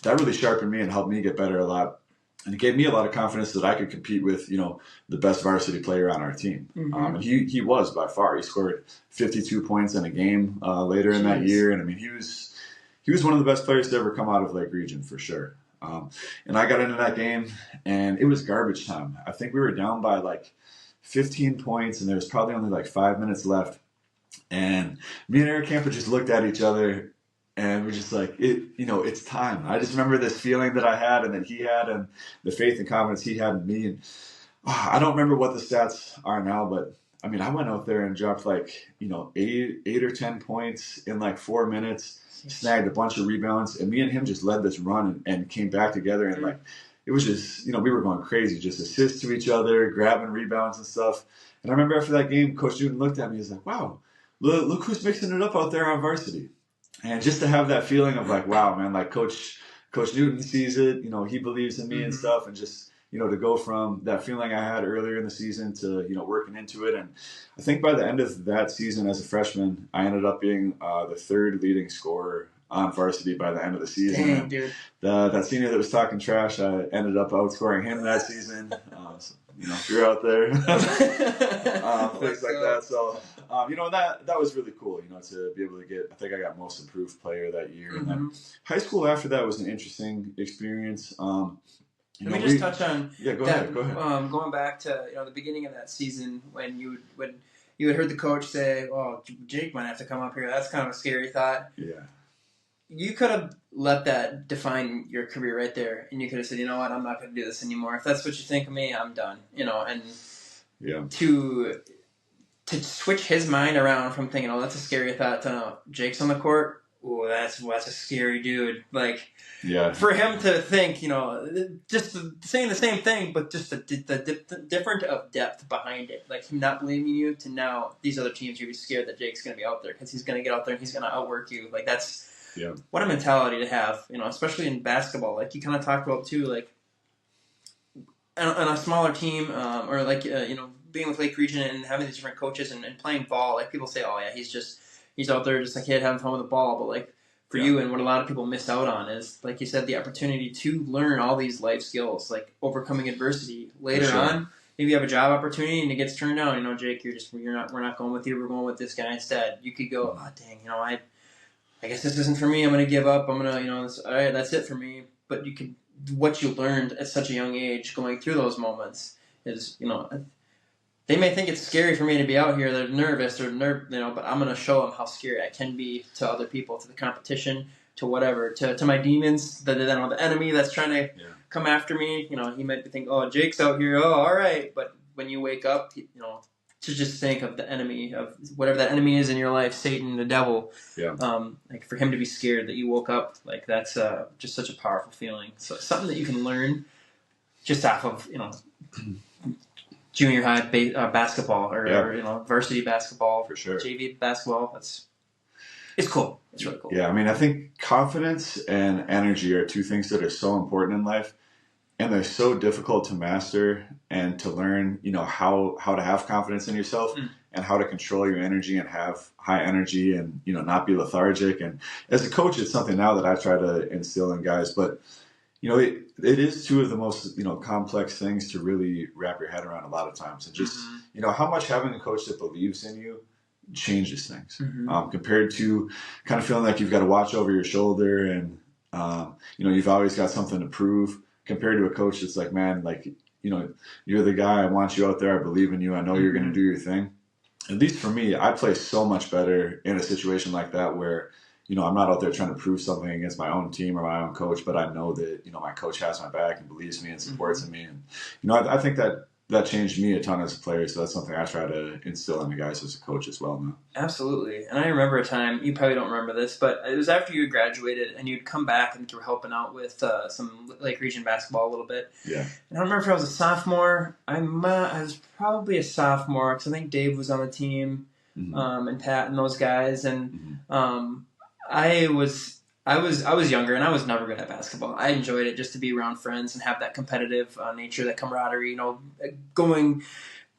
That really sharpened me and helped me get better a lot. And it gave me a lot of confidence that I could compete with, the best varsity player on our team. And he was by far. He scored 52 points in a game later in that year. And I mean, he was one of the best players to ever come out of Lake Region for sure. And I got into that game and it was garbage time. I think we were down by like 15 points and there was probably only like 5 minutes left. And me and Eric Camper just looked at each other. And we're just like, it's time. I just remember this feeling that I had and that he had and the faith and confidence he had in me. And I don't remember what the stats are now, but I mean, I went out there and dropped like, 8 or 10 points in like 4 minutes, snagged a bunch of rebounds. And me and him just led this run and came back together. And like, it was just, we were going crazy, just assists to each other, grabbing rebounds and stuff. And I remember after that game, Coach Newton looked at me. He's like, wow, look who's mixing it up out there on varsity. And just to have that feeling of like, wow, man, like Coach Newton sees it, he believes in me and stuff. And just, to go from that feeling I had earlier in the season to, working into it. And I think by the end of that season as a freshman, I ended up being the third leading scorer on varsity by the end of the season. Dang, dude. That senior that was talking trash, I ended up outscoring him that season. So, if you're out there, things like that. So, that was really cool, to be able to get, I think I got most improved player that year. And then high school after that was an interesting experience. Let me just touch on go ahead. Going back to the beginning of that season when you had heard the coach say, "Oh, Jake might have to come up here." That's kind of a scary thought. Yeah. You could have let that define your career right there, and you could have said, "You know what? I'm not going to do this anymore. If that's what you think of me, I'm done." And to switch his mind around from thinking, "Oh, that's a scary thought," to Jake's on the court. Oh, that's a scary dude. Like, for him to think, just saying the same thing, but just the different of depth behind it. Like, him not believing you to now these other teams, you're scared that Jake's going to be out there because he's going to get out there and he's going to outwork you. Like, that's what a mentality to have, especially in basketball. Like, you kind of talked about, too, like, on a smaller team or, like, being with Lake Region and having these different coaches and playing ball. Like, people say, oh, yeah, he's out there just a kid having fun with the ball. But, like, for you and what a lot of people missed out on is, like you said, the opportunity to learn all these life skills, like overcoming adversity later on. Maybe you have a job opportunity and it gets turned down. Jake, we're not going with you. We're going with this guy instead. You could go, oh, dang, I guess this isn't for me. I'm going to give up. I'm going to, all right, that's it for me. But what you learned at such a young age going through those moments is, they may think it's scary for me to be out here. They're nervous but I'm going to show them how scary I can be to other people, to the competition, to whatever, to my demons, the enemy that's trying to come after me. He might think, oh, Jake's out here. Oh, all right. But when you wake up, to just think of the enemy, of whatever that enemy is in your life, Satan, the devil. Yeah. Like, for him to be scared that you woke up, like, that's just such a powerful feeling. So something that you can learn just off of junior high basketball or varsity basketball, for sure. JV basketball. It's cool. It's really cool. Yeah, I mean, I think confidence and energy are two things that are so important in life, and they're so difficult to master and to learn, how to have confidence in yourself and how to control your energy and have high energy and, not be lethargic. And as a coach, it's something now that I try to instill in guys, but it is two of the most, complex things to really wrap your head around a lot of times. And just, how much having a coach that believes in you changes things compared to kind of feeling like you've got to watch over your shoulder and, you've always got something to prove compared to a coach that's like, man, like, you're the guy. I want you out there. I believe in you. I know you're going to do your thing. At least for me, I play so much better in a situation like that where, I'm not out there trying to prove something against my own team or my own coach, but I know that, my coach has my back and believes me and supports in me. And, I think that changed me a ton as a player. So that's something I try to instill in the guys as a coach as well now. Absolutely. And I remember a time, you probably don't remember this, but it was after you graduated and you'd come back and you were helping out with some Lake Region basketball a little bit. Yeah. And I remember if I was a sophomore, I was probably a sophomore because I think Dave was on the team and Pat and those guys. And I was younger and I was never good at basketball. I enjoyed it just to be around friends and have that competitive nature, that camaraderie, going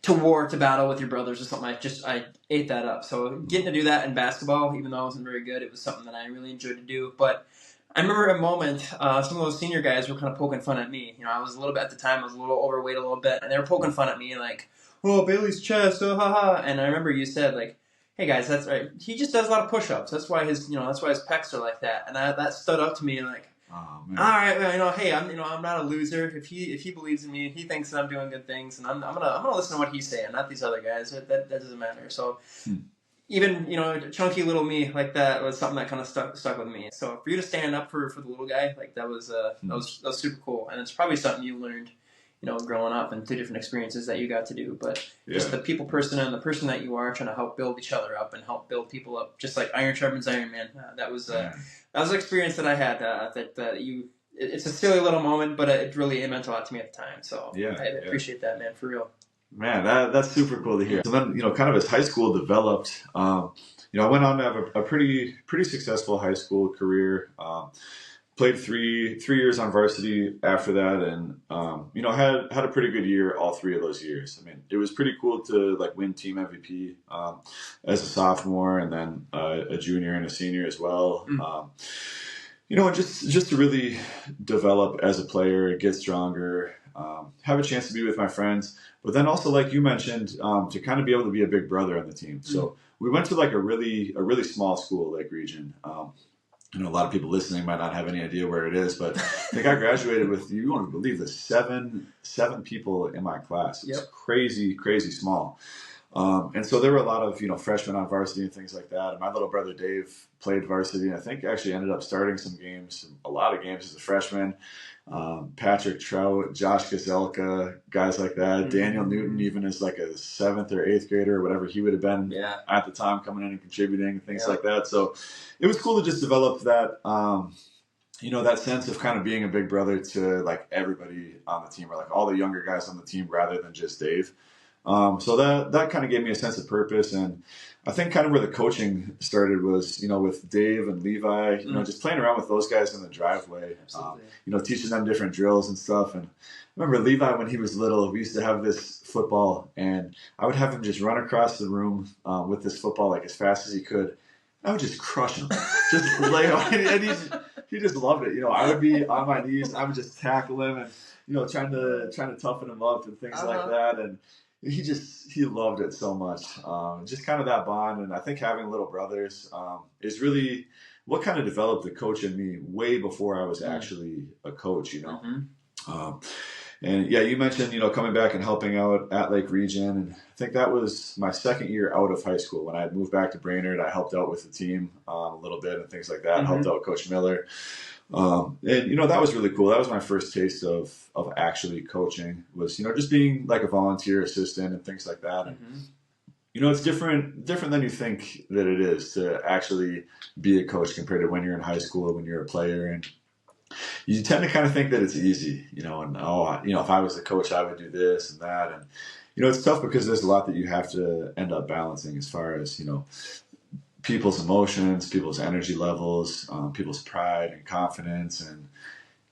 to battle with your brothers or something. I ate that up. So getting to do that in basketball, even though I wasn't very good, it was something that I really enjoyed to do. But I remember a moment, some of those senior guys were kind of poking fun at me. I was a little bit, at the time, I was a little overweight a little bit, and they were poking fun at me like, oh, Bailey's chest, oh, haha. And I remember you said, like, hey guys, that's right. He just does a lot of push-ups. That's why his pecs are like that. And that stood up to me like, oh, man. All right, hey, I'm not a loser. If he believes in me, he thinks that I'm doing good things, and I'm gonna listen to what he's saying, not these other guys. That doesn't matter. So even chunky little me like that was something that kind of stuck with me. So for you to stand up for the little guy, like that was super cool, and it's probably something you learned. Growing up and 2 different experiences that you got to do, but just the people person and the person that you are trying to help build each other up and help build people up, just like iron sharpens iron, man. That was an experience that I had. It's a silly little moment, but it meant a lot to me at the time. So I appreciate that, man, for real. Man, that's super cool to hear. So then, kind of as high school developed, I went on to have a pretty successful high school career. Played three years on varsity after that, and had a pretty good year all 3 of those years. I mean, it was pretty cool to like win team MVP as a sophomore, and then a junior and a senior as well. Just to really develop as a player, get stronger, have a chance to be with my friends, but then also, like you mentioned, to kind of be able to be a big brother on the team. So we went to like a really small school, Lake Region. A lot of people listening might not have any idea where it is, but I think I graduated with, you won't believe this, seven people in my class. It's crazy small. And so there were a lot of, freshmen on varsity and things like that. And my little brother Dave played varsity, and I think actually ended up starting a lot of games as a freshman. Patrick Trout, Josh Gazelka, guys like that. Daniel Newton, even as like a 7th or 8th grader or whatever he would have been at the time, coming in and contributing, things like that. So it was cool to just develop that, that sense of kind of being a big brother to like everybody on the team, or like all the younger guys on the team rather than just Dave. So that kind of gave me a sense of purpose. And I think kind of where the coaching started was, with Dave and Levi, just playing around with those guys in the driveway, teaching them different drills and stuff. And I remember Levi, when he was little, we used to have this football, and I would have him just run across the room with this football like as fast as he could. I would just crush him, just lay on, and he just loved it. I would be on my knees, I would just tackle him and, trying to toughen him up and things like that. And he loved it so much. Just kind of that bond. And I think having little brothers is really what kind of developed the coach in me way before I was actually a coach, And you mentioned, coming back and helping out at Lake Region. And I think that was my 2nd year out of high school. When I had moved back to Brainerd, I helped out with the team a little bit and things like that. Helped out Coach Miller. And, that was really cool. That was my first taste of actually coaching, was, just being like a volunteer assistant and things like that. And, it's different than you think that it is to actually be a coach compared to when you're in high school, when you're a player. And, you tend to kind of think that it's easy, and if I was the coach, I would do this and that. And, it's tough because there's a lot that you have to end up balancing as far as, people's emotions, people's energy levels, people's pride and confidence. And,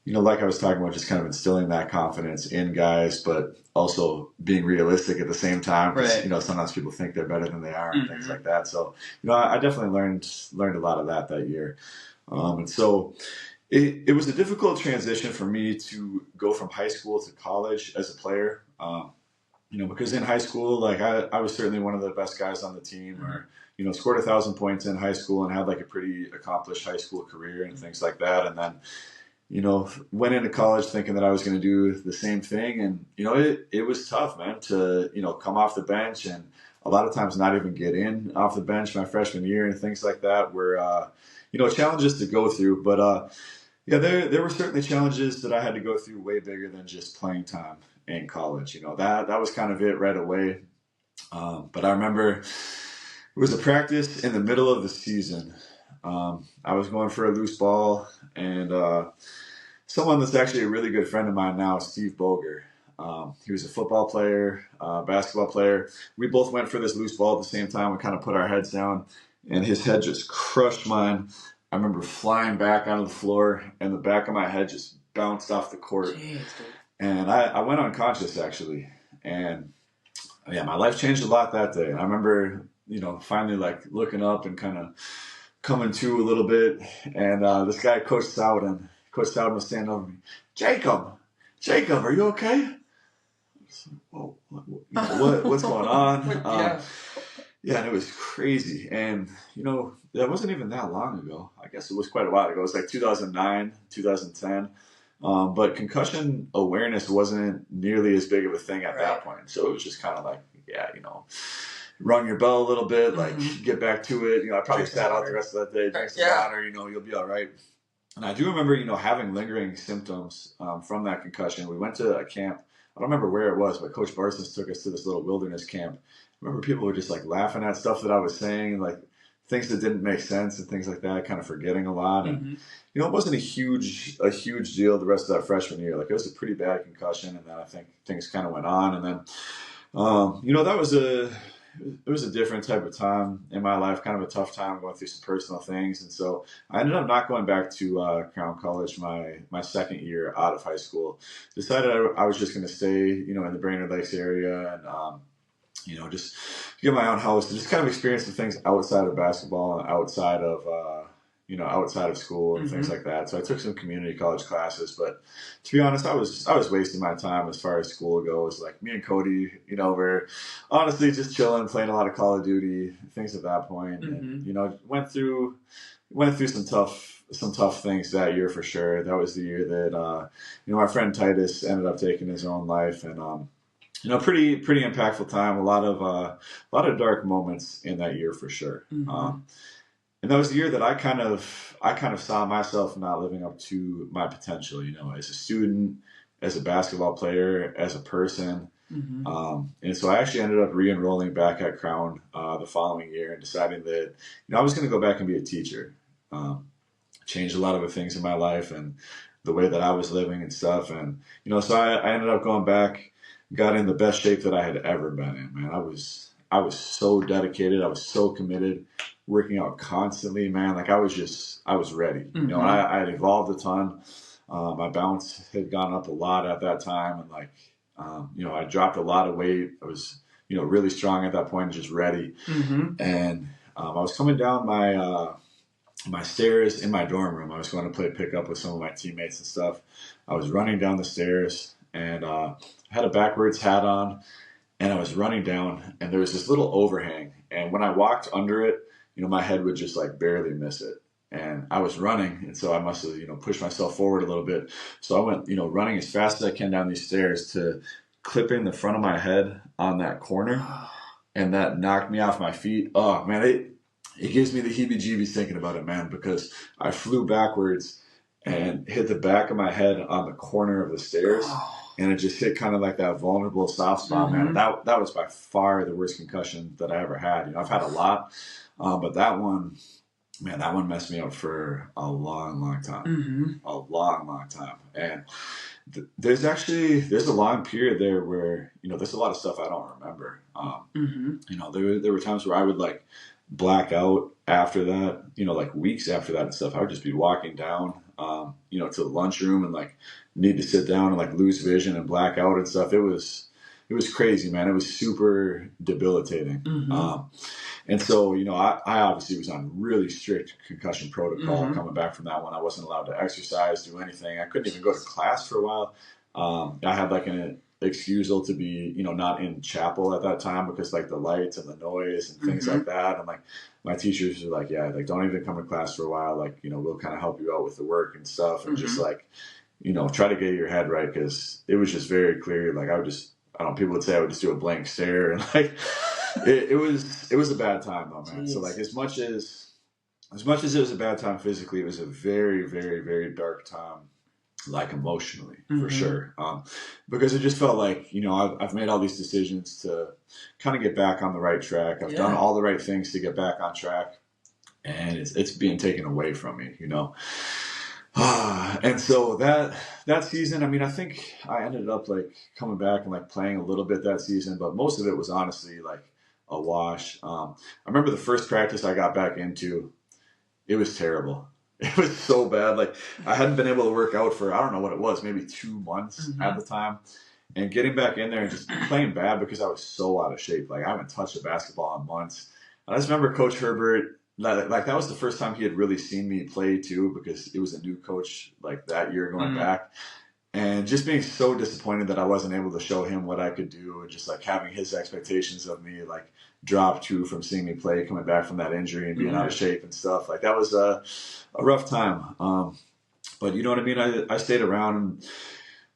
like I was talking about, just kind of instilling that confidence in guys, but also being realistic at the same time. Right. Sometimes people think they're better than they are and things like that. So, I definitely learned a lot of that year. And so it was a difficult transition for me to go from high school to college as a player. Because in high school, like I was certainly one of the best guys on the team, or, scored 1,000 points in high school and had like a pretty accomplished high school career and things like that. And then, went into college thinking that I was going to do the same thing. And, it was tough, man, to, come off the bench and a lot of times not even get in off the bench my freshman year and things like that were, challenges to go through. But, yeah, there were certainly challenges that I had to go through way bigger than just playing time in college. That was kind of it right away. But I remember it was a practice in the middle of the season. I was going for a loose ball, and someone that's actually a really good friend of mine now, Steve Boger. He was a football player, basketball player. We both went for this loose ball at the same time. We kind of put our heads down, and his head just crushed mine. I remember flying back onto the floor, and the back of my head just bounced off the court. Jeez, and I went unconscious, actually. And, yeah, my life changed a lot that day. I remember, finally, like, looking up and kind of coming to a little bit. And this guy, Coach Sowden was standing over me. Jacob, are you okay? Whoa, what's going on? Yeah, and it was crazy. And, that wasn't even that long ago. I guess it was quite a while ago. It was like 2009, 2010. But concussion awareness wasn't nearly as big of a thing at that point. So it was just kind of like, yeah, rung your bell a little bit, like get back to it. I probably sat out the rest of that day, drank some water, you'll be all right. And I do remember, having lingering symptoms from that concussion. We went to a camp. I don't remember where it was, but Coach Barsons took us to this little wilderness camp. I remember people were just like laughing at stuff that I was saying, like things that didn't make sense and things like that, kind of forgetting a lot. And, it wasn't a huge deal the rest of that freshman year. Like, it was a pretty bad concussion. And then I think things kind of went on. And then, it was a different type of time in my life, kind of a tough time going through some personal things. And so I ended up not going back to Crown College my second year out of high school. Decided I was just going to stay, in the Brainerd Lakes area and, just get my own house and just kind of experience the things outside of basketball and outside of school and things like that. So I took some community college classes, but to be honest, I was wasting my time as far as school goes. Like me and Cody, we're honestly just chilling, playing a lot of Call of Duty, things at that point. And, went through some tough things that year for sure. That was the year that, my friend Titus ended up taking his own life, and, pretty impactful time. A lot of dark moments in that year for sure. And that was the year that I kind of saw myself not living up to my potential, as a student, as a basketball player, as a person. And so I actually ended up re-enrolling back at Crown the following year and deciding that, I was going to go back and be a teacher. Changed a lot of the things in my life and the way that I was living and stuff. And, so I ended up going back, got in the best shape that I had ever been in, man. I was so dedicated. I was so committed, working out constantly, man. Like I was ready, and I had evolved a ton. My balance had gone up a lot at that time. And like, I dropped a lot of weight. I was, really strong at that point, just ready. And I was coming down my stairs in my dorm room. I was going to play pickup with some of my teammates and stuff. I was running down the stairs and I had a backwards hat on and I was running down and there was this little overhang. And when I walked under it, my head would just like barely miss it. And I was running. And so I must have, pushed myself forward a little bit. So I went, running as fast as I can down these stairs to clipping the front of my head on that corner. And that knocked me off my feet. Oh man, it gives me the heebie-jeebies thinking about it, man, because I flew backwards and hit the back of my head on the corner of the stairs, and it just hit kind of like that vulnerable soft spot, man. And that was by far the worst concussion that I ever had. I've had a lot, but that one, man, that one messed me up for a long, long time. Mm-hmm. A long, long time. And there's a long period there where, there's a lot of stuff I don't remember. There were times where I would like black out after that, like weeks after that and stuff. I would just be walking down, to the lunchroom and like need to sit down and like lose vision and black out and stuff. It was crazy, man. It was super debilitating. And so, I obviously was on really strict concussion protocol coming back from that one. I wasn't allowed to exercise, do anything. I couldn't even go to class for a while. I had like an excusal to be, not in chapel at that time because like the lights and the noise and things like that. And like my teachers were like, yeah, like don't even come to class for a while. Like, we'll kind of help you out with the work and stuff and just like, try to get your head right because it was just very clear. Like I don't know, people would say I would just do a blank stare and like, it was a bad time though, man. Jeez. So like as much as it was a bad time physically, it was a very, very, very dark time, like emotionally for sure. Because it just felt like, I've made all these decisions to kind of get back on the right track. I've done all the right things to get back on track, and it's being taken away from me, And so that season, I mean, I think I ended up like coming back and like playing a little bit that season, but most of it was honestly like a wash. I remember the first practice I got back into, it was terrible. It was so bad. Like I hadn't been able to work out for, I don't know what it was, maybe 2 months at the time. And getting back in there and just playing bad because I was so out of shape. Like I haven't touched a basketball in months. And I just remember Coach Herbert, like that was the first time he had really seen me play too, because it was a new coach like that year going back. And just being so disappointed that I wasn't able to show him what I could do, and just like having his expectations of me like drop too from seeing me play, coming back from that injury and being out of shape and stuff. Like that was a rough time. But you know what I mean? I stayed around and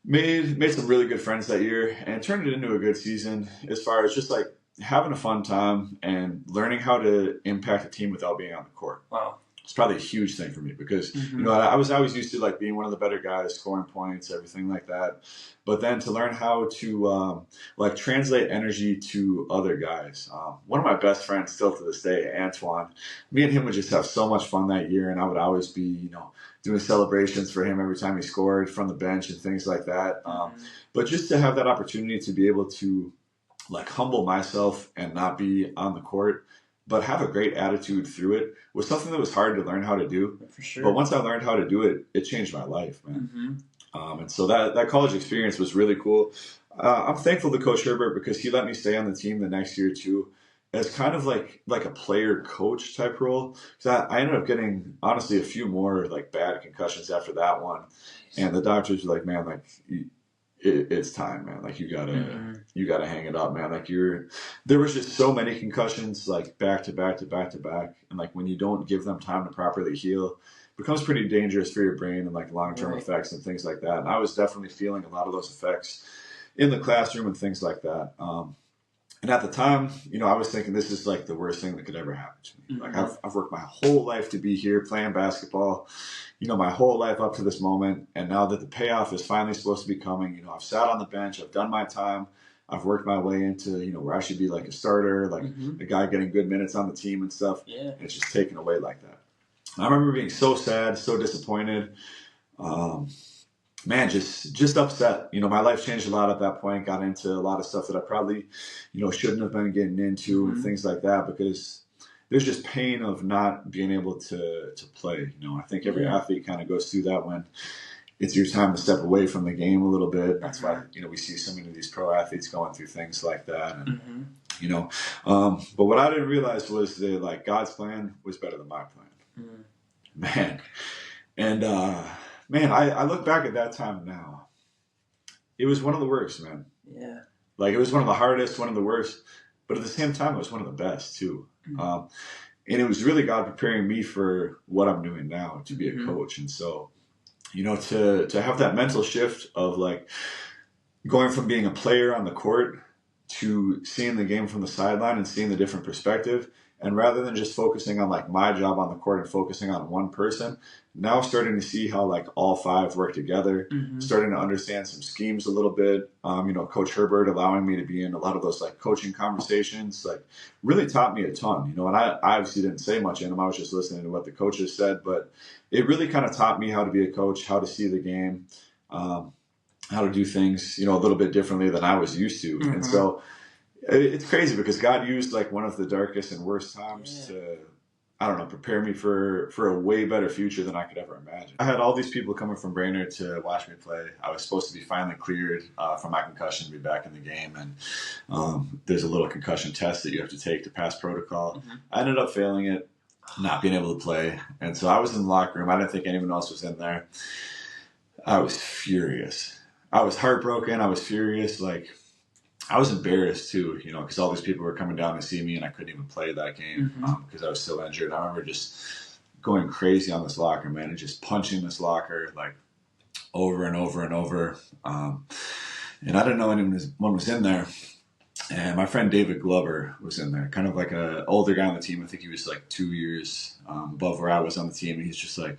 made some really good friends that year and turned it into a good season as far as just like having a fun time and learning how to impact a team without being on the court. Wow. It's probably a huge thing for me because, I was always used to like being one of the better guys, scoring points, everything like that. But then to learn how to like translate energy to other guys. One of my best friends still to this day, Antoine, me and him would just have so much fun that year. And I would always be, doing celebrations for him every time he scored from the bench and things like that. But just to have that opportunity to be able to like humble myself and not be on the court, but have a great attitude through it was something that was hard to learn how to do. For sure. But once I learned how to do it, it changed my life, man. And so that college experience was really cool. I'm thankful to Coach Herbert because he let me stay on the team the next year too, as kind of like a player coach type role. Because I ended up getting honestly a few more like bad concussions after that one, and the doctors were like, "Man, like it's time, man. Like you gotta hang it up, man. Like there was just so many concussions, like back to back to back to back, and like when you don't give them time to properly heal, it becomes pretty dangerous for your brain and like long-term effects and things like that. And I was definitely feeling a lot of those effects in the classroom and things like that. And at the time, I was thinking this is like the worst thing that could ever happen to me. Like I've worked my whole life to be here playing basketball, my whole life up to this moment. And now that the payoff is finally supposed to be coming, I've sat on the bench, I've done my time, I've worked my way into, where I should be like a starter, like a guy getting good minutes on the team and stuff. Yeah. And it's just taken away like that. And I remember being so sad, so disappointed. Man, just upset. My life changed a lot at that point. Got into a lot of stuff that I probably, shouldn't have been getting into and things like that because there's just pain of not being able to play. I think every athlete kind of goes through that when it's your time to step away from the game a little bit. That's why, we see so many of these pro athletes going through things like that. And, but what I didn't realize was that like God's plan was better than my plan. Man. And, man, I look back at that time now. It was one of the worst, man. Yeah. Like, it was one of the hardest, one of the worst. But at the same time, it was one of the best, too. And it was really God preparing me for what I'm doing now, to be a coach. And so, to have that mental shift of, like, going from being a player on the court to seeing the game from the sideline and seeing the different perspective, And rather than just focusing on like my job on the court and focusing on one person, now starting to see how like all five work together, starting to understand some schemes a little bit. Coach Herbert allowing me to be in a lot of those like coaching conversations, like really taught me a ton, and I obviously didn't say much in them. I was just listening to what the coaches said, but it really kind of taught me how to be a coach, how to see the game, how to do things, a little bit differently than I was used to. And so it's crazy because God used like one of the darkest and worst times to, I don't know, prepare me for a way better future than I could ever imagine. I had all these people coming from Brainerd to watch me play. I was supposed to be finally cleared from my concussion to be back in the game. And there's a little concussion test that you have to take to pass protocol. I ended up failing it, not being able to play. And so I was in the locker room. I didn't think anyone else was in there. I was furious. I was heartbroken. I was furious. Like, I was embarrassed too, because all these people were coming down to see me and I couldn't even play that game because I was still injured. I remember just going crazy on this locker, man, and just punching this locker like over and over and over. And I didn't know anyone was in there. And my friend David Glover was in there, kind of like an older guy on the team. I think he was like 2 years above where I was on the team. And he's just like,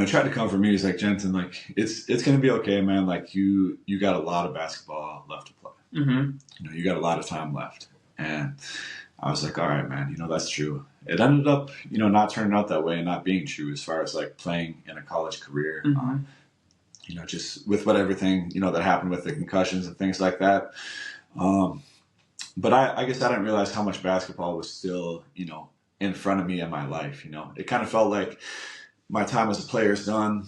tried to comfort me. He's like, Jensen, like, it's going to be okay, man. Like, you got a lot of basketball left to play. You got a lot of time left. And I was like, all right, man, that's true. It ended up, not turning out that way and not being true as far as like playing in a college career. Just with everything, that happened with the concussions and things like that. But I guess I didn't realize how much basketball was still, in front of me in my life. It kind of felt like my time as a player is done.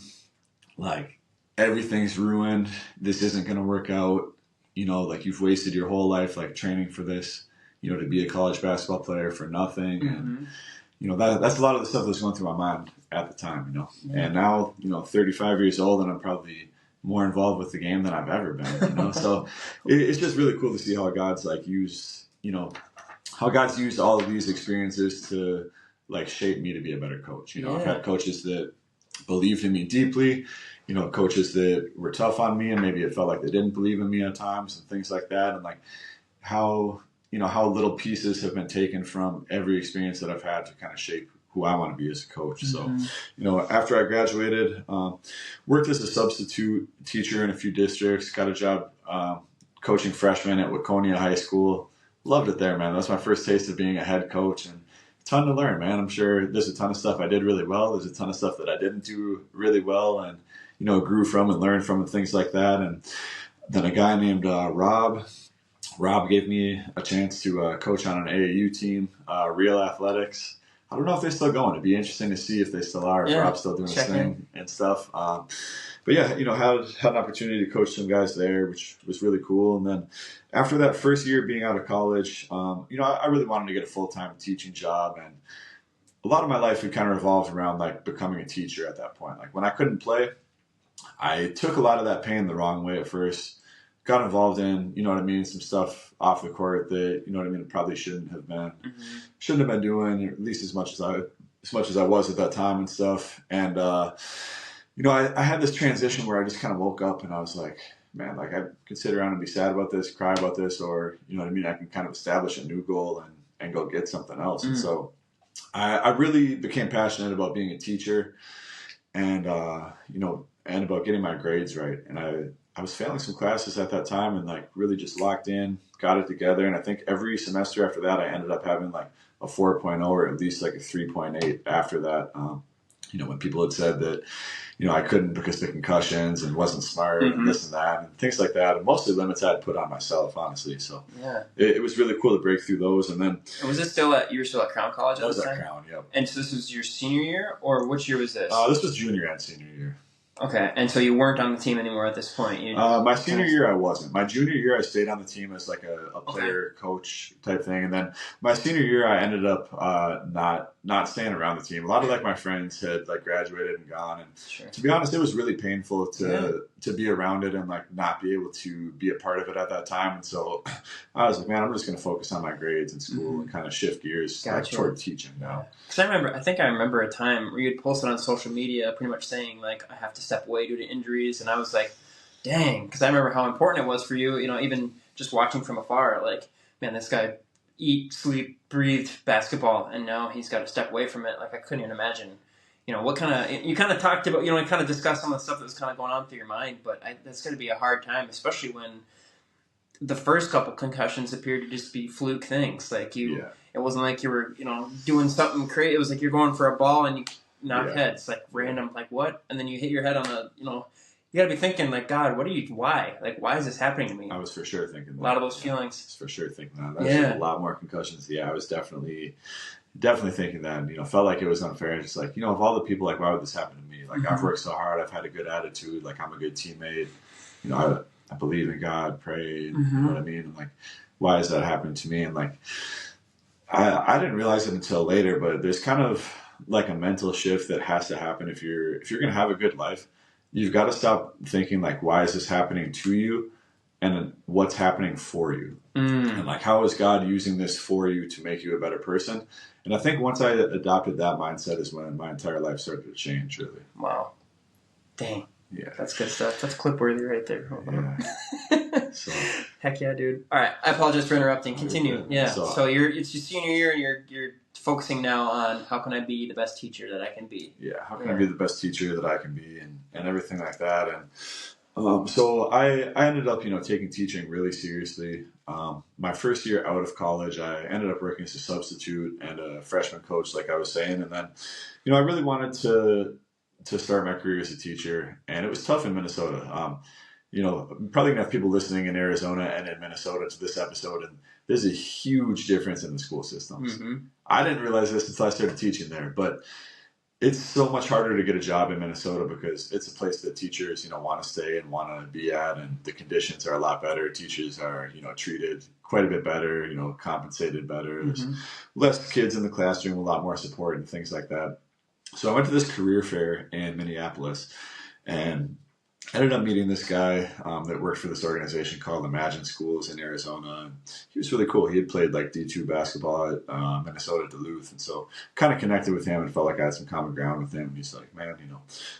Like, everything's ruined. This isn't going to work out. Like, you've wasted your whole life, like, training for this, to be a college basketball player for nothing. And, that's a lot of the stuff that was going through my mind at the time, And now, 35 years old, and I'm probably more involved with the game than I've ever been, So it's just really cool to see how God's, like, used all of these experiences to, like, shape me to be a better coach. I've had coaches that believed in me deeply, coaches that were tough on me and maybe it felt like they didn't believe in me at times and things like that. And like how little pieces have been taken from every experience that I've had to kind of shape who I want to be as a coach. So, after I graduated, worked as a substitute teacher in a few districts, got a job coaching freshmen at Waconia High School. Loved it there, man. That's my first taste of being a head coach, and ton to learn, man. I'm sure there's a ton of stuff I did really well. There's a ton of stuff that I didn't do really well and, grew from and learned from and things like that. And then a guy named Rob gave me a chance to coach on an AAU team, Real Athletics. I don't know if they're still going. It'd be interesting to see if they still are, if Rob's still doing his thing and stuff. But yeah, had an opportunity to coach some guys there, which was really cool. And then after that first year being out of college, I really wanted to get a full-time teaching job. And a lot of my life had kind of revolved around like becoming a teacher at that point. Like when I couldn't play, I took a lot of that pain the wrong way at first. Got involved in, some stuff off the court that, probably shouldn't have been doing, at least as much as I was at that time and stuff. And, I had this transition where I just kind of woke up and I was like, man, like I could sit around and be sad about this, cry about this, or, I can kind of establish a new goal and go get something else. And so I really became passionate about being a teacher and, and about getting my grades right. And I was failing some classes at that time and like really just locked in, got it together. And I think every semester after that, I ended up having like a 4.0 or at least like a 3.8 after that. When people had said that, I couldn't because of the concussions and wasn't smart and this and that and things like that. And mostly limits I had put on myself, honestly. So it was really cool to break through those. And then. And was this you were still at Crown College at the time? Crown, yep. And so this was your senior year, or which year was this? This was junior and senior year. Okay, and so you weren't on the team anymore at this point? My senior year, I wasn't. My junior year, I stayed on the team as like a player coach type thing, and then my senior year, I ended up not staying around the team. A lot of like my friends had like graduated and gone, and to be honest, it was really painful to be around it and like not be able to be a part of it at that time. And so I was like, man, I'm just going to focus on my grades in school and kind of shift gears toward teaching now. Because I think I remember a time where you had posted on social media pretty much saying like I have to step away due to injuries, and I was like, dang, because I remember how important it was for you, even just watching from afar, like, man, this guy eat, sleep, breathe basketball, and now he's got to step away from it. Like, I couldn't even imagine. What kind of, you kind of talked about, you kind of discussed some of the stuff that was kind of going on through your mind, but that's going to be a hard time, especially when the first couple concussions appeared to just be fluke things. Like it wasn't like you were, doing something crazy. It was like you're going for a ball and you knock heads, like random, like what? And then you hit your head on you got to be thinking like, God, why? Like, why is this happening to me? I was for sure thinking that. A lot of those feelings. I was for sure thinking that. That's a lot more concussions. Yeah, I was definitely thinking that. And, felt like it was unfair. And just like, of all the people, like, why would this happen to me? Like, I've worked so hard. I've had a good attitude. Like, I'm a good teammate. I believe in God, pray, you know what I mean? And like, why is that happening to me? And like, I didn't realize it until later, but there's kind of like a mental shift that has to happen if you're going to have a good life. You've got to stop thinking like, why is this happening to you? And what's happening for you? And like, how is God using this for you to make you a better person? And I think once I adopted that mindset is when my entire life started to change, really. Wow. Dang. Yeah. That's good stuff. That's clip worthy right there. Yeah. So. Heck yeah, dude. All right. I apologize for interrupting. Continue. Yeah. So it's your senior year and you're focusing now on how can I be the best teacher that I can be. Yeah. How can I be the best teacher that I can be and everything like that. And so I ended up, taking teaching really seriously. My first year out of college, I ended up working as a substitute and a freshman coach, like I was saying. And then, I really wanted to start my career as a teacher, and it was tough in Minnesota. Probably gonna have people listening in Arizona and in Minnesota to this episode, and there's a huge difference in the school systems. I didn't realize this until I started teaching there, but it's so much harder to get a job in Minnesota because it's a place that teachers, want to stay and want to be at, and the conditions are a lot better. Teachers are, treated quite a bit better, compensated better. There's less kids in the classroom, a lot more support and things like that. So I went to this career fair in Minneapolis and ended up meeting this guy that worked for this organization called Imagine Schools in Arizona. He was really cool. He had played like D2 basketball at Minnesota Duluth. And so kind of connected with him and felt like I had some common ground with him. And he's like, man,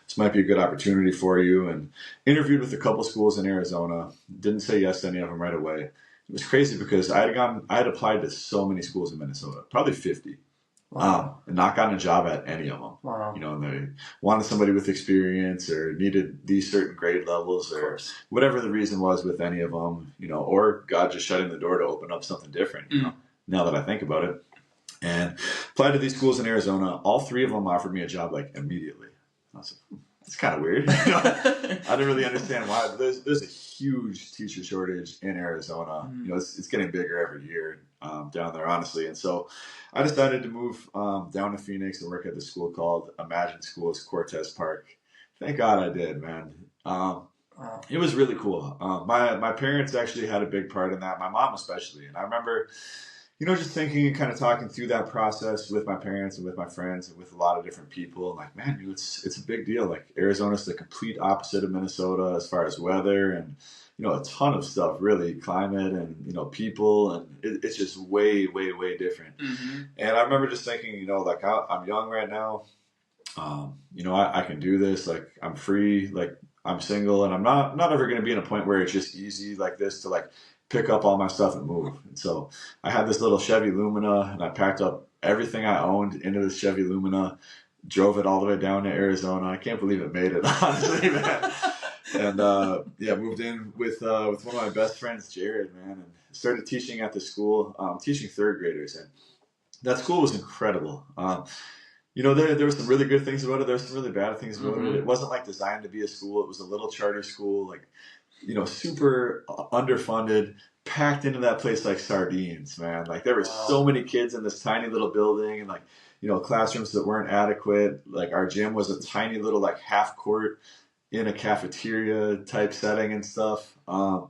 this might be a good opportunity for you. And interviewed with a couple schools in Arizona. Didn't say yes to any of them right away. It was crazy because I had applied to so many schools in Minnesota, probably 50. Wow. And not gotten a job at any of them. Wow. And they wanted somebody with experience or needed these certain grade levels or whatever the reason was with any of them, or God just shutting the door to open up something different, now that I think about it. And applied to these schools in Arizona. All three of them offered me a job like immediately. I was like, it's kind of weird. I didn't really understand why. But there's a huge teacher shortage in Arizona. It's getting bigger every year down there, honestly. And so I decided to move down to Phoenix and work at this school called Imagine Schools, Cortez Park. Thank God I did, man. It was really cool. My parents actually had a big part in that. My mom especially. And I remember, just thinking and kind of talking through that process with my parents and with my friends and with a lot of different people. And like, man, it's a big deal. Like Arizona's the complete opposite of Minnesota as far as weather and, a ton of stuff, really, climate and, people. And it's just way, way, way different. And I remember just thinking, like I'm young right now. I can do this. Like I'm free, like I'm single, and I'm not ever going to be in a point where it's just easy like this to like pick up all my stuff and move. And so I had this little Chevy Lumina and I packed up everything I owned into this Chevy Lumina, drove it all the way down to Arizona. I can't believe it made it, honestly, man. And moved in with one of my best friends, Jared, man, and started teaching at the school, teaching third graders. And that school was incredible. There were some really good things about it. There were some really bad things about it. It wasn't like designed to be a school. It was a little charter school, like, super underfunded, packed into that place like sardines, man. Like there were so many kids in this tiny little building and like, classrooms that weren't adequate. Like our gym was a tiny little like half court in a cafeteria type setting and stuff. And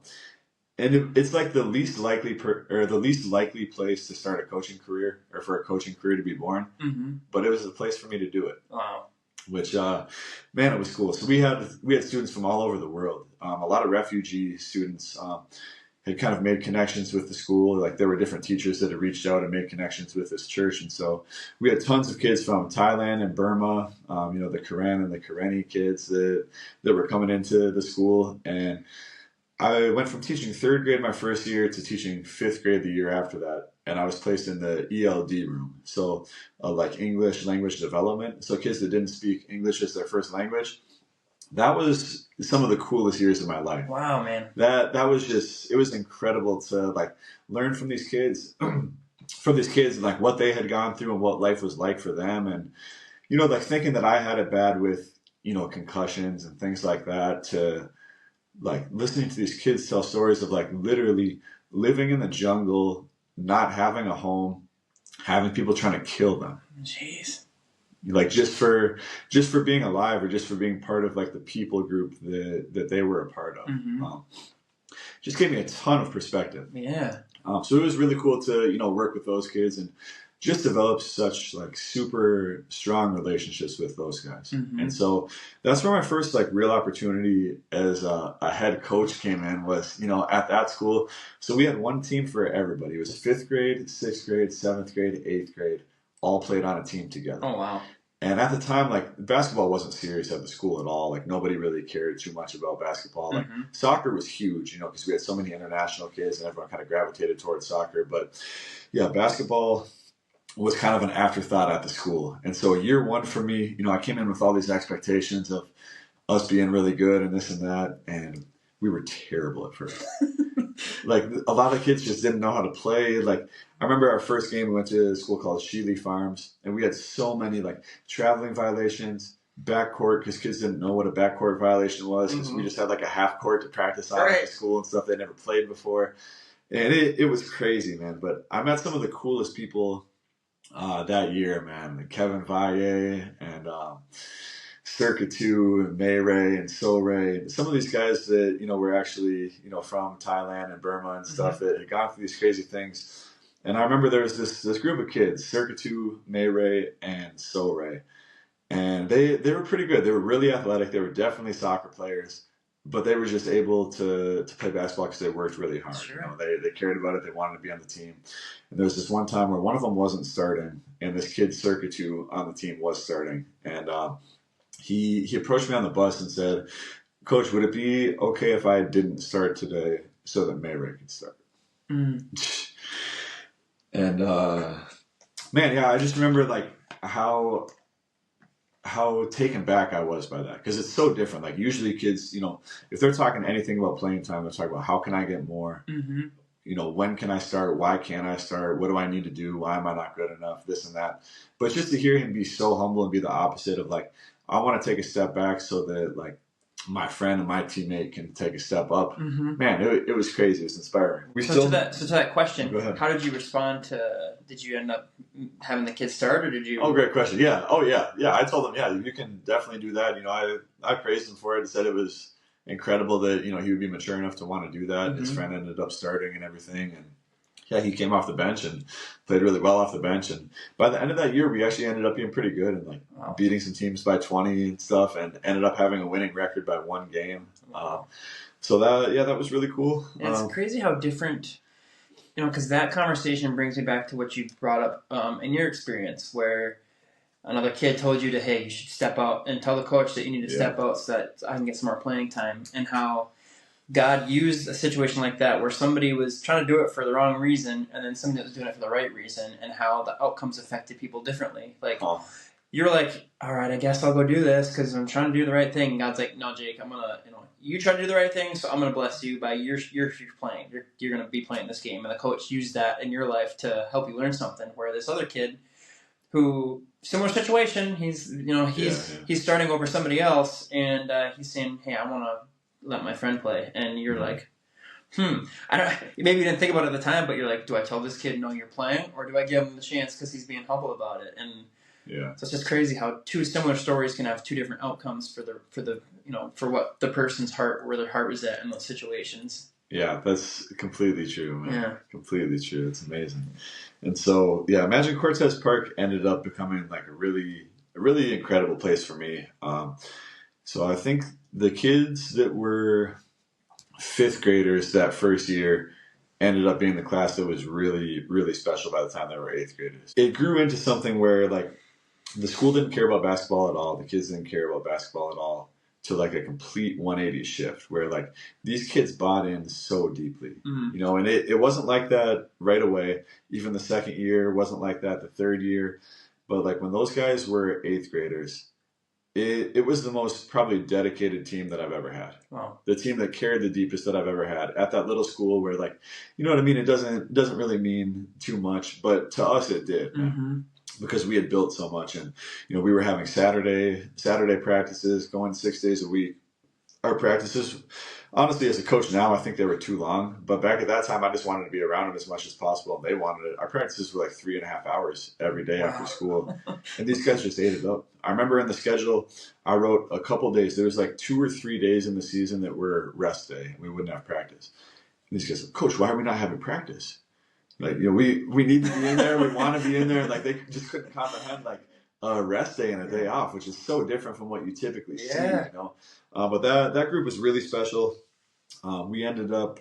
it's like the least likely place to start a coaching career or for a coaching career to be born. But it was the place for me to do it. Wow. Which, man, it was cool. So we had students from all over the world. A lot of refugee students had kind of made connections with the school. Like there were different teachers that had reached out and made connections with this church. And so we had tons of kids from Thailand and Burma, the Karen and the Karenni kids that were coming into the school. And I went from teaching third grade my first year to teaching fifth grade the year after that. and I was placed in the ELD room. So like English language development. So kids that didn't speak English as their first language. That was some of the coolest years of my life. Wow, man. That was just, it was incredible to like learn from these kids, and like what they had gone through and what life was like for them. And, like thinking that I had it bad with, concussions and things like that, to like listening to these kids tell stories of like literally living in the jungle, not having a home, having people trying to kill them. Jeez. Like just for being alive, or just for being part of like the people group that they were a part of. Just gave me a ton of perspective. Yeah. So it was really cool to, work with those kids and just develop such like super strong relationships with those guys. And so that's where my first like real opportunity as a head coach came in, was, at that school. So we had one team for everybody. It was 5th grade, 6th grade, 7th grade, 8th grade, all played on a team together. Oh, wow. And at the time, like, basketball wasn't serious at the school at all. Like, nobody really cared too much about basketball. Like, soccer was huge, because we had so many international kids and everyone kind of gravitated towards soccer. But, yeah, basketball was kind of an afterthought at the school. And so year one for me, I came in with all these expectations of us being really good and this and that. And we were terrible at first. Like, a lot of kids just didn't know how to play. Like, I remember our first game, we went to a school called Shealy Farms, and we had so many, like, traveling violations, backcourt, because kids didn't know what a backcourt violation was, because we just had, like, a half court to practice on at the school and stuff they never played before. And it was crazy, man. But I met some of the coolest people that year, man. Like Kevin Valle and Circa 2 and May Ray and So Ray. Some of these guys that, were actually, from Thailand and Burma and stuff, that had gone through these crazy things. And I remember there was this group of kids, Circa 2, May Ray, and So Ray. And they were pretty good. They were really athletic. They were definitely soccer players. But they were just able to play basketball because they worked really hard. Sure. They cared about it. They wanted to be on the team. And there was this one time where one of them wasn't starting, and this kid, Circa 2, on the team was starting. And he approached me on the bus and said, "Coach, would it be okay if I didn't start today so that May Ray could start?" And man, yeah, I just remember like how taken back I was by that, because it's so different. Like usually kids, if they're talking anything about playing time, they're talking about how can I get more, when can I start, why can't I start, what do I need to do, why am I not good enough, this and that. But just to hear him be so humble and be the opposite of like, I want to take a step back so that like my friend and my teammate can take a step up. Man, it was crazy. It was inspiring. To that question, Go ahead. How did you respond to? Did you end up having the kids start, or did you? Oh, great question. Yeah. Oh, yeah. Yeah. I told him, yeah, you can definitely do that. I praised him for it and said it was incredible that he would be mature enough to want to do that. His friend ended up starting and everything, and yeah, he came off the bench and played really well off the bench. And by the end of that year, we actually ended up being pretty good and like beating some teams by 20 and stuff, and ended up having a winning record by 1 game. So that was really cool. It's crazy how different, because that conversation brings me back to what you brought up in your experience, where another kid told you hey, you should step out and tell the coach that you need to step out so that I can get some more playing time, and how God used a situation like that where somebody was trying to do it for the wrong reason, and then somebody that was doing it for the right reason, and how the outcomes affected people differently. Like, you're like, all right, I guess I'll go do this because I'm trying to do the right thing. And God's like, no, Jake, I'm gonna, you try to do the right thing, so I'm gonna bless you by you're playing. You're gonna be playing this game, and the coach used that in your life to help you learn something. Where this other kid, who similar situation, he's starting over somebody else, and he's saying, hey, I want to let my friend play, and you're like, I don't. Maybe you didn't think about it at the time, but you're like, do I tell this kid no, you're playing, or do I give him the chance because he's being humble about it? And so it's just crazy how two similar stories can have two different outcomes for what the person's heart, where their heart was at in those situations. Yeah, that's completely true, man. Yeah, completely true. It's amazing. And so, yeah, Imagine Cortez Park ended up becoming like a really incredible place for me. So I think the kids that were 5th graders that first year ended up being the class that was really, really special by the time they were 8th graders. It grew into something where like the school didn't care about basketball at all. The kids didn't care about basketball at all. to like a complete 180 shift where like these kids bought in so deeply, you know, and it wasn't like that right away. Even the second year wasn't like that, the third year. But like when those guys were eighth graders, it was the most probably dedicated team that I've ever had. Wow. The team that cared the deepest that I've ever had at that little school where like, you know what I mean? It doesn't really mean too much, but to us it did, man. Because we had built so much, and you know we were having Saturday practices, going 6 days a week. Our practices, honestly, as a coach now, I think they were too long. But back at that time, I just wanted to be around them as much as possible, and they wanted it. Our practices were like 3.5 hours every day after school, and these guys just ate it up. I remember in the schedule, I wrote a couple days. There was like 2 or 3 days in the season that were rest day, and we wouldn't have practice. And these guys, Coach, why are we not having practice? Like, you know, we need to be in there. We want to be in there. Like, they just couldn't comprehend, like, a rest day and a day off, which is so different from what you typically see, you know. But that group was really special. We ended up,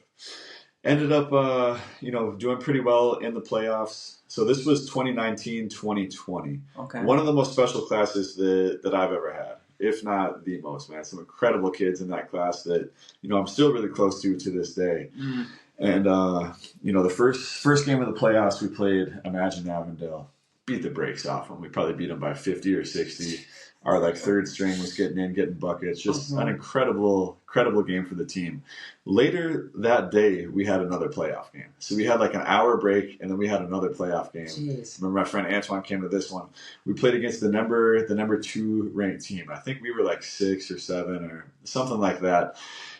you know, doing pretty well in the playoffs. So this was 2019-2020. Okay. One One of the most special classes that I've ever had, if not the most, man. Some incredible kids in that class that, you know, I'm still really close to this day. And, you know, the first game of the playoffs, we played Imagine Avondale. Beat the brakes off them. We probably beat them by 50 or 60. Our, like, third string was getting buckets. Just an incredible game for the team. Later that day, we had another playoff game. So we had, like, an hour break, and then we had another playoff game. Jeez. Remember my friend Antoine came to this one. We played against the number 2 ranked team. I think we were, like, 6 or 7 or something like that.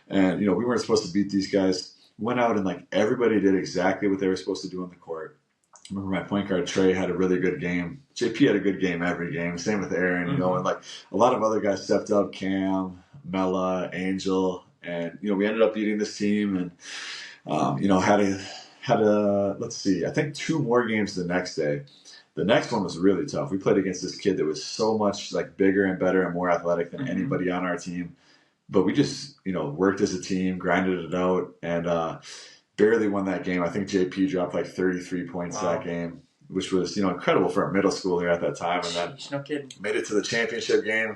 And, you know, we weren't supposed to beat these guys. Went out and like everybody did exactly what they were supposed to do on the court. I remember my point guard Trey had a really good game. JP had a good game every game. Same with Aaron, you know, and like a lot of other guys stepped up. Cam, Mella, Angel, and you know we ended up beating this team and you know had a let's see, I think 2 more games the next day. The next one was really tough. We played against this kid that was so much like bigger and better and more athletic than anybody on our team. But we just, you know, worked as a team, grinded it out, and barely won that game. I think JP dropped like 33 points that game, which was, you know, incredible for a middle schooler at that time. And then no kidding. Made it to the championship game.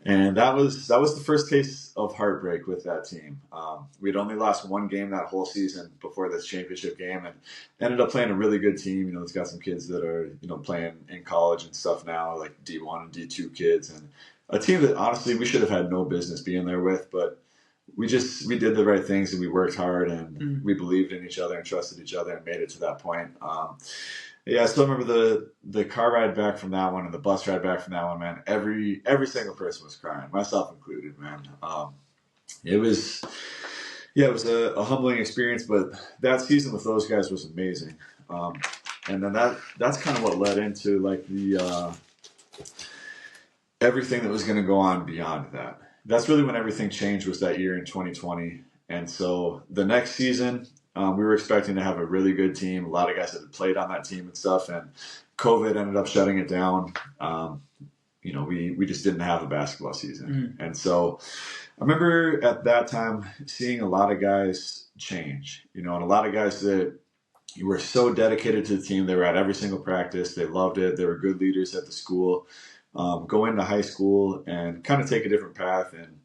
And that was the first taste of heartbreak with that team. We'd only lost 1 game that whole season before this championship game, and ended up playing a really good team. You know, it's got some kids that are, you know, playing in college and stuff now, like D1 and D2 kids, and a team that honestly we should have had no business being there with, but we did the right things and we worked hard and we believed in each other and trusted each other and made it to that point. Yeah, I still remember the car ride back from that one and the bus ride back from that one, man. Every single person was crying, myself included, man. It was a humbling experience, but that season with those guys was amazing. And then that's kind of what led into like the everything that was going to go on beyond that. That's really when everything changed, was that year in 2020. And so the next season, we were expecting to have a really good team. A lot of guys that had played on that team and stuff, and COVID ended up shutting it down. You know, we just didn't have a basketball season. And so I remember at that time seeing a lot of guys change, you know, and a lot of guys that were so dedicated to the team. They were at every single practice. They loved it. They were good leaders at the school. Go into high school and kind of take a different path and,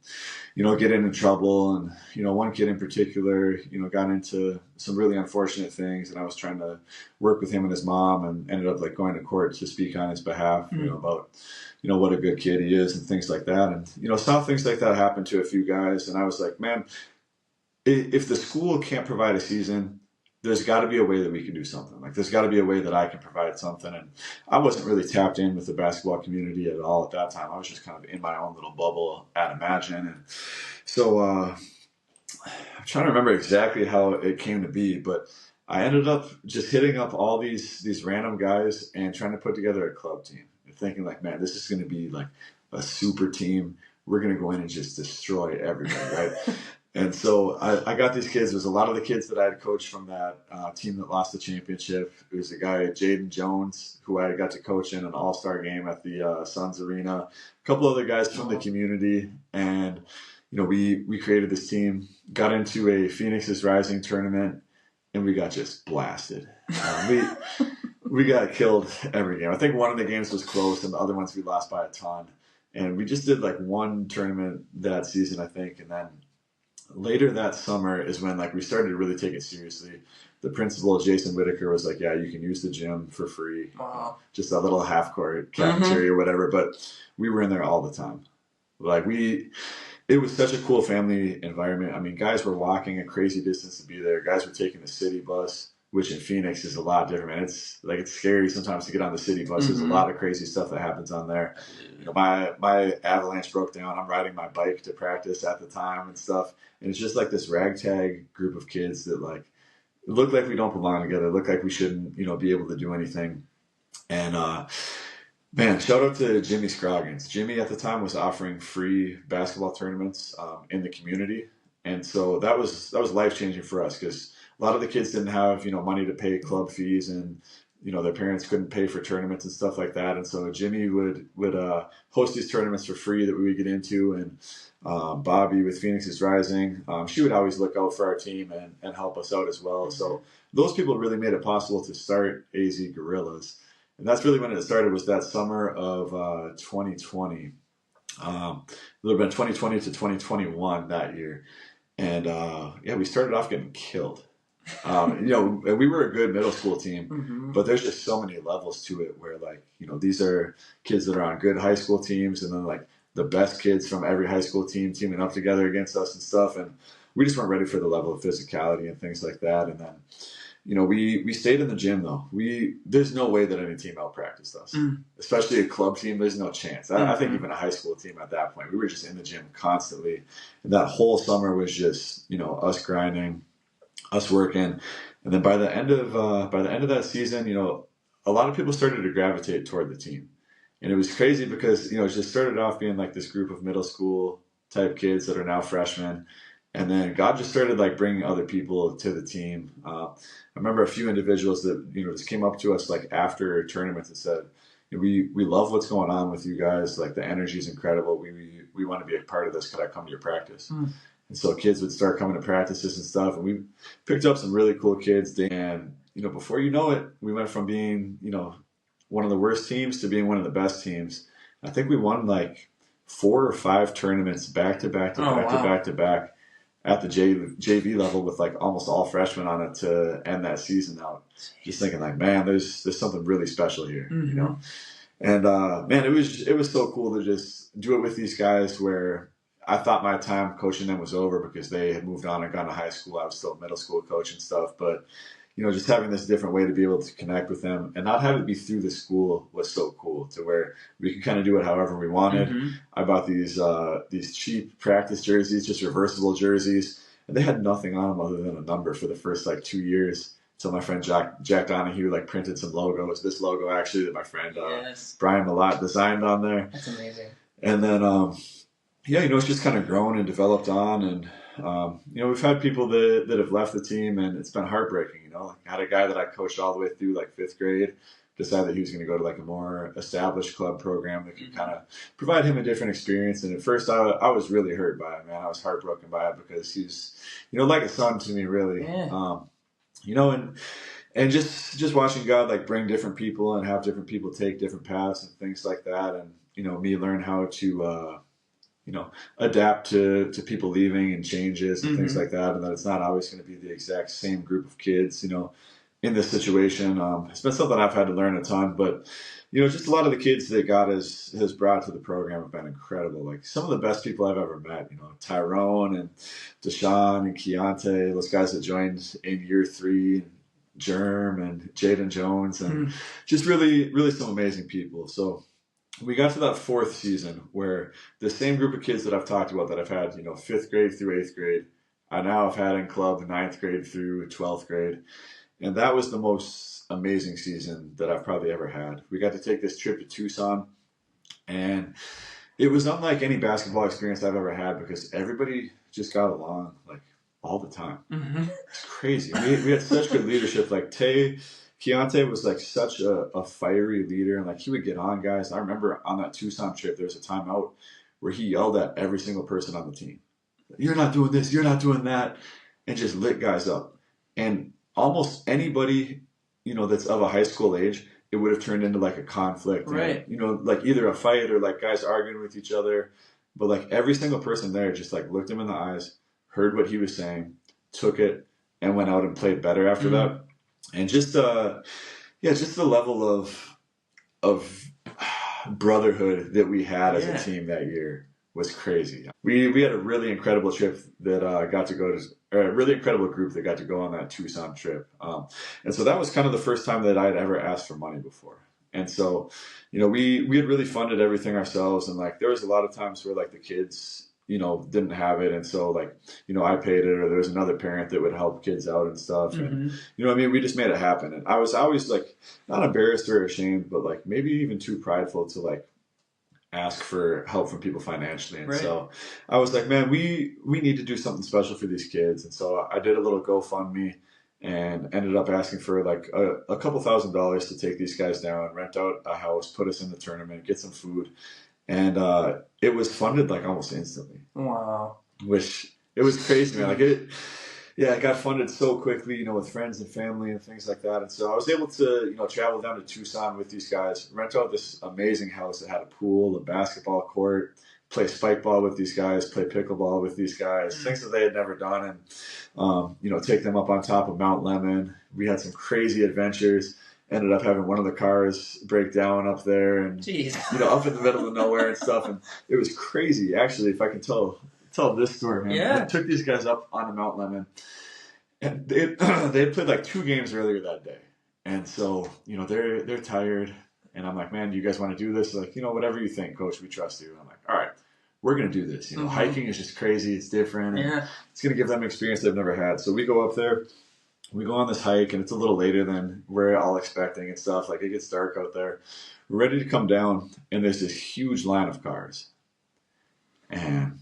you know, get into trouble. And, you know, one kid in particular, you know, got into some really unfortunate things. And I was trying to work with him and his mom and ended up like going to court to speak on his behalf, you know, about, you know, what a good kid he is and things like that. And, you know, saw things like that happen to a few guys. And I was like, man, if the school can't provide a season, there's got to be a way that we can do something. Like, there's got to be a way that I can provide something. And I wasn't really tapped in with the basketball community at all at that time. I was just kind of in my own little bubble at Imagine. And so I'm trying to remember exactly how it came to be, but I ended up just hitting up all these random guys and trying to put together a club team and thinking like, man, this is going to be like a super team. We're going to go in and just destroy everybody, right? And so I got these kids. There's a lot of the kids that I had coached from that team that lost the championship. There was a guy, Jaden Jones, who I got to coach in an all-star game at the Suns Arena. A couple other guys from the community. And, you know, we created this team, got into a Phoenix is Rising tournament, and we got just blasted. We got killed every game. I think one of the games was close, and the other ones we lost by a ton. And we just did like one tournament that season, I think. And then later that summer is when like we started to really take it seriously. The principal, Jason Whitaker, was like, yeah, you can use the gym for free. Wow. Just a little half court cafeteria or whatever. But we were in there all the time. Like it was such a cool family environment. I mean, guys were walking a crazy distance to be there. Guys were taking the city bus, which in Phoenix is a lot different. And it's scary sometimes to get on the city bus. There's a lot of crazy stuff that happens on there. You know, my Avalanche broke down. I'm riding my bike to practice at the time and stuff. And it's just like this ragtag group of kids that like look like we don't belong together, look like we shouldn't, be able to do anything. And man, shout out to Jimmy Scroggins. Jimmy at the time was offering free basketball tournaments in the community. And so that was life-changing for us because a lot of the kids didn't have, money to pay club fees, and their parents couldn't pay for tournaments and stuff like that. And so Jimmy would host these tournaments for free that we would get into. And Bobby with Phoenix is Rising, she would always look out for our team and help us out as well. So those people really made it possible to start AZ Gorillas. And that's really when it started, was that summer of 2020. It would have been 2020 to 2021 that year. And we started off getting killed. We were a good middle school team, but there's just so many levels to it where these are kids that are on good high school teams, and then like the best kids from every high school team teaming up together against us and stuff. And we just weren't ready for the level of physicality and things like that. And then, we stayed in the gym though. There's no way that any team out-practiced us, especially a club team. There's no chance. I think even a high school team at that point, we were just in the gym constantly. And that whole summer was just, us grinding, us working. And then by the end of that season, a lot of people started to gravitate toward the team. And it was crazy because, it just started off being like this group of middle school type kids that are now freshmen. And then God just started like bringing other people to the team. I remember a few individuals that, just came up to us like after tournaments and said, we love what's going on with you guys. Like the energy is incredible. We want to be a part of this. Could I come to your practice? And so kids would start coming to practices and stuff. And we picked up some really cool kids. And, before you know it, we went from being, one of the worst teams to being one of the best teams. I think we won like 4 or 5 tournaments back to back at the JV level with like almost all freshmen on it to end that season out. Just thinking like, man, there's something really special here, And man, it was so cool to just do it with these guys where I thought my time coaching them was over because they had moved on and gone to high school. I was still a middle school coach and stuff, but just having this different way to be able to connect with them and not have it be through the school was so cool, to where we could kind of do it however we wanted. I bought these cheap practice jerseys, just reversible jerseys, and they had nothing on them other than a number for the first like 2 years. So my friend Jack Donahue like printed some logos. This logo actually that my friend Brian Malott designed on there. That's amazing. And then it's just kind of grown and developed on, and we've had people that have left the team, and it's been heartbreaking. I had a guy that I coached all the way through like 5th grade decide that he was going to go to like a more established club program that could kind of provide him a different experience. And at first I was really hurt by it, man. I was heartbroken by it because he's, like a son to me, really. Yeah. And just watching God like bring different people and have different people take different paths and things like that. And, me learn how to, adapt to people leaving and changes and things like that. And that it's not always going to be the exact same group of kids, in this situation. It's been something I've had to learn a ton, but, just a lot of the kids that God has brought to the program have been incredible. Like some of the best people I've ever met, Tyrone and Deshaun and Keontae, those guys that joined in year 3, and Germ and Jaden Jones, and just really, really some amazing people. So we got to that 4th season where the same group of kids that I've talked about that I've had, 5th grade through 8th grade, I now have had in club 9th grade through 12th grade. And that was the most amazing season that I've probably ever had. We got to take this trip to Tucson, and it was unlike any basketball experience I've ever had because everybody just got along like all the time. It's crazy. We had such good leadership. Like Keontae was like such a fiery leader, and like he would get on guys. I remember on that Tucson trip, there was a timeout where he yelled at every single person on the team. You're not doing this, you're not doing that, and just lit guys up. And almost anybody, that's of a high school age it would have turned into like a conflict, Right. and, you know, like either a fight or like guys arguing with each other. But like every single person there just like looked him in the eyes, heard what he was saying, took it, and went out and played better after that. And just just the level of brotherhood that we had as a team that year was crazy. We had a really incredible trip that got to go to, or a really incredible group that got to go on that Tucson trip. And so that was kind of the first time that I had ever asked for money before. And so, you know, we had really funded everything ourselves, and like there was a lot of times where like the kids, you know, didn't have it, and so like, you know, I paid it, or there was another parent that would help kids out and stuff. And you know what I mean, we just made it happen. And I was always like not embarrassed or ashamed, but like maybe even too prideful to like ask for help from people financially. And so I was like, man, we need to do something special for these kids. And so I did a little GoFundMe and ended up asking for like a couple $1,000s to take these guys down, rent out a house, put us in the tournament, get some food. And it was funded like almost instantly. Wow. Which, it was crazy, man. Like it got funded so quickly, you know, with friends and family and things like that. And so I was able to, you know, travel down to Tucson with these guys, rent out this amazing house that had a pool, a basketball court, play spike ball with these guys, play pickleball with these guys, things that they had never done. And, you know, take them up on top of Mount Lemmon. We had some crazy adventures. Ended up having one of the cars break down up there, and you know, up in the middle of nowhere and stuff. And it was crazy, actually. If I can tell this story, man. Yeah. I took these guys up on Mount Lemmon, and they had played like 2 games earlier that day, and so, you know, they're tired, and I'm like, man, do you guys want to do this? They're like, you know, whatever you think, coach, we trust you. And I'm like, all right, we're gonna do this. You know, hiking is just crazy. It's different. And it's gonna give them an experience they've never had. So we go up there. We go on this hike, and it's a little later than we're all expecting and stuff. Like, it gets dark out there. We're ready to come down, and there's this huge line of cars. And,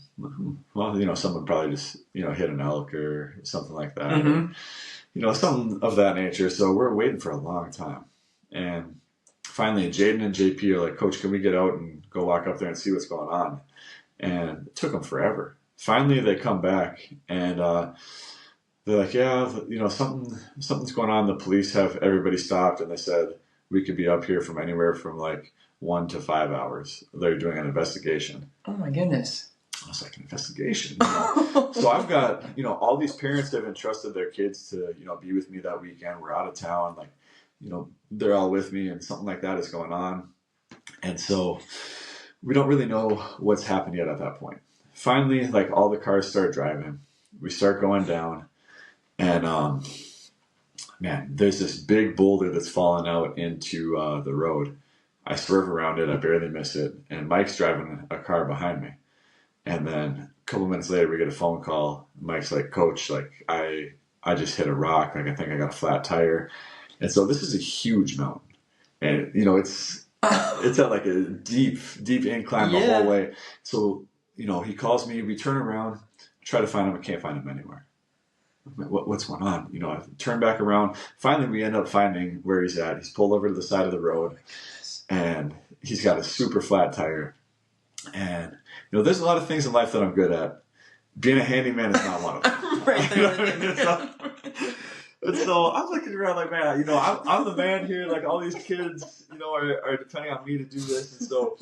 well, you know, someone probably just, you know, hit an elk or something like that. Or, you know, something of that nature. So we're waiting for a long time. And finally, Jaden and JP are like, Coach, can we get out and go walk up there and see what's going on? And it took them forever. Finally, they come back, and they're like, yeah, you know, something's going on. The police have everybody stopped, and they said we could be up here from anywhere from like 1 to 5 hours. They're doing an investigation. Oh my goodness. I was like, an investigation? You know? So I've got, you know, all these parents that have entrusted their kids to, you know, be with me that weekend. We're out of town. Like, you know, they're all with me, and something like that is going on. And so we don't really know what's happened yet at that point. Finally, like, all the cars start driving. We start going down. And, man, there's this big boulder that's fallen out into the road. I swerve around it. I barely miss it. And Mike's driving a car behind me. And then a couple minutes later, we get a phone call. Mike's like, Coach, like, I just hit a rock. Like, I think I got a flat tire. And so this is a huge mountain. And, you know, it's at like a deep incline the whole way. So, you know, he calls me. We turn around, try to find him. I can't find him anywhere. What's going on? You know, I turn back around. Finally, we end up finding where he's at. He's pulled over to the side of the road, and he's got a super flat tire. And, you know, there's a lot of things in life that I'm good at. Being a handyman is not one of them. Right there. You know what I mean? And so I'm looking around like, man, you know, I'm the man here. Like, all these kids, you know, are depending on me to do this. And so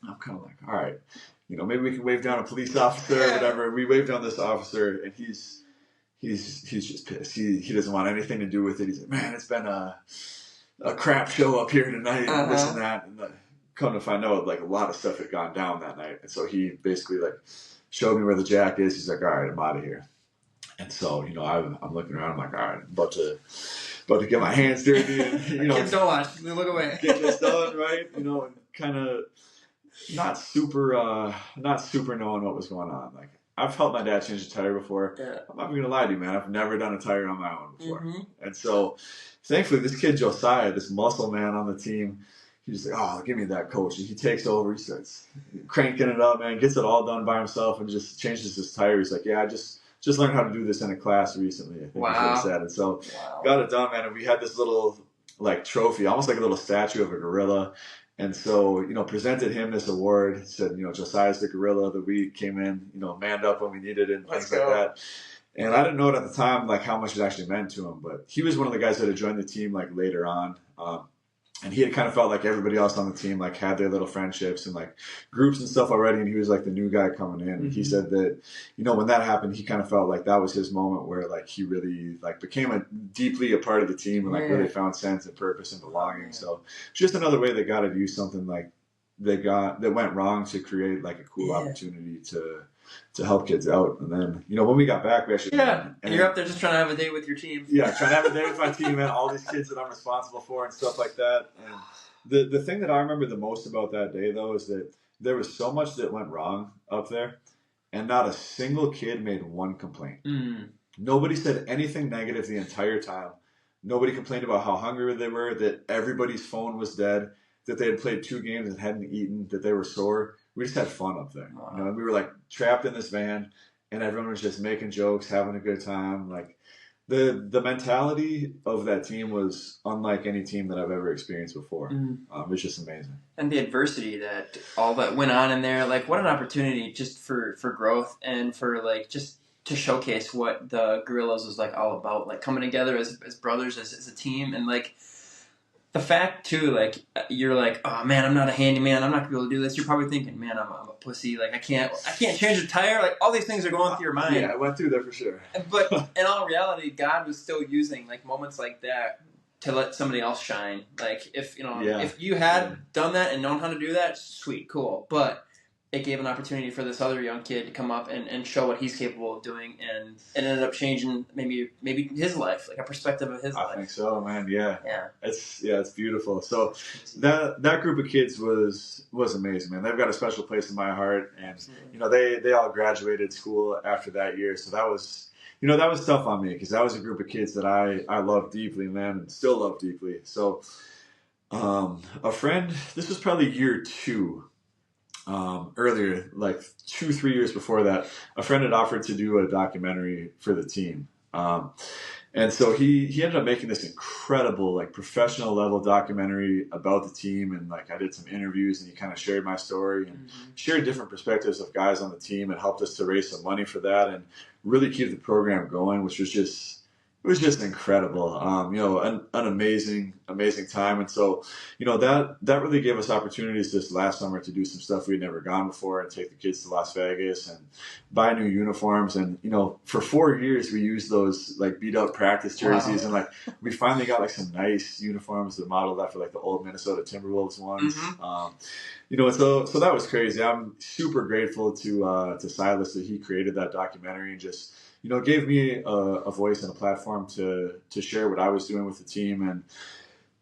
I'm kind of like, all right, you know, maybe we can wave down a police officer or whatever. We wave down this officer, and he's just pissed. He doesn't want anything to do with it. He's like, man, it's been a crap show up here tonight, and this and that. And come to find out, like, a lot of stuff had gone down that night. And so he basically, like, showed me where the jack is. He's like, all right, I'm out of here. And so, you know, I'm looking around. I'm like, all right, I'm about to get my hands dirty, and, you know, Kids don't watch. They look away. Get this done, right? You know, and kind of not super knowing what was going on. Like, I've helped my dad change a tire before. Yeah. I'm not going to lie to you, man. I've never done a tire on my own before. And so, thankfully, this kid Josiah, this muscle man on the team, he's like, oh, give me that, coach. And he takes over. He starts cranking it up, man. Gets it all done by himself and just changes his tire. He's like, yeah, I just learned how to do this in a class recently, I think is what he said. And so got it done, man. And we had this little, like, trophy, almost like a little statue of a gorilla. And so, you know, presented him this award. Said, you know, Josiah's the gorilla of the week, came in, you know, manned up when we needed it and things like that. And I didn't know it at the time, like, how much it actually meant to him. But he was one of the guys that had joined the team, like, later on. And he had kind of felt like everybody else on the team like had their little friendships and like groups and stuff already, and he was like the new guy coming in. And he said that, you know, when that happened, he kind of felt like that was his moment where like he really like became deeply a part of the team and like really found sense and purpose and belonging. So just another way they got to do something like that went wrong to create like a cool opportunity to help kids out. And then, you know, when we got back, we actually and you're up there just trying to have a day with your team. Yeah, trying to have a day with my team and all these kids that I'm responsible for and stuff like that. And the thing that I remember the most about that day, though, is that there was so much that went wrong up there, and not a single kid made one complaint. Nobody said anything negative the entire time. Nobody complained about how hungry they were, that everybody's phone was dead, that they had played 2 games and hadn't eaten, that they were sore. We just had fun up there. You know, and we were like trapped in this van, and everyone was just making jokes, having a good time. Like the mentality of that team was unlike any team that I've ever experienced before. It was just amazing. And the adversity that all that went on in there, like what an opportunity just for growth and for like just to showcase what the Gorillas was like all about, like coming together as brothers, as a team. And like the fact too, like you're like, oh man, I'm not a handyman, I'm not gonna be able to do this. You're probably thinking, man, I'm a pussy, like I can't change a tire. Like all these things are going through your mind. Yeah, I went through there for sure. But in all reality, God was still using like moments like that to let somebody else shine. Like if if you had done that and known how to do that, sweet, cool. But it gave an opportunity for this other young kid to come up and show what he's capable of doing, and it ended up changing maybe his life, like a perspective of his life. I think so, man. Yeah. It's beautiful. So that group of kids was amazing, man. They've got a special place in my heart, and you know they all graduated school after that year, so that was. You know, that was tough on me because that was a group of kids that I love deeply, man, and still love deeply. So a friend, this was probably year 2, earlier, like 2-3 years before that, a friend had offered to do a documentary for the team. And so he ended up making this incredible, like professional level documentary about the team. And like I did some interviews and he kind of shared my story and shared different perspectives of guys on the team and helped us to raise some money for that and really keep the program going, which was just incredible. You know, an amazing time. And so, you know, that really gave us opportunities this last summer to do some stuff we'd never gone before and take the kids to Las Vegas and buy new uniforms. And, you know, for 4 years we used those like beat up practice jerseys and like we finally got like some nice uniforms that modeled after like the old Minnesota Timberwolves ones. You know, so that was crazy. I'm super grateful to Silas that he created that documentary and just, you know, gave me a voice and a platform to share what I was doing with the team and,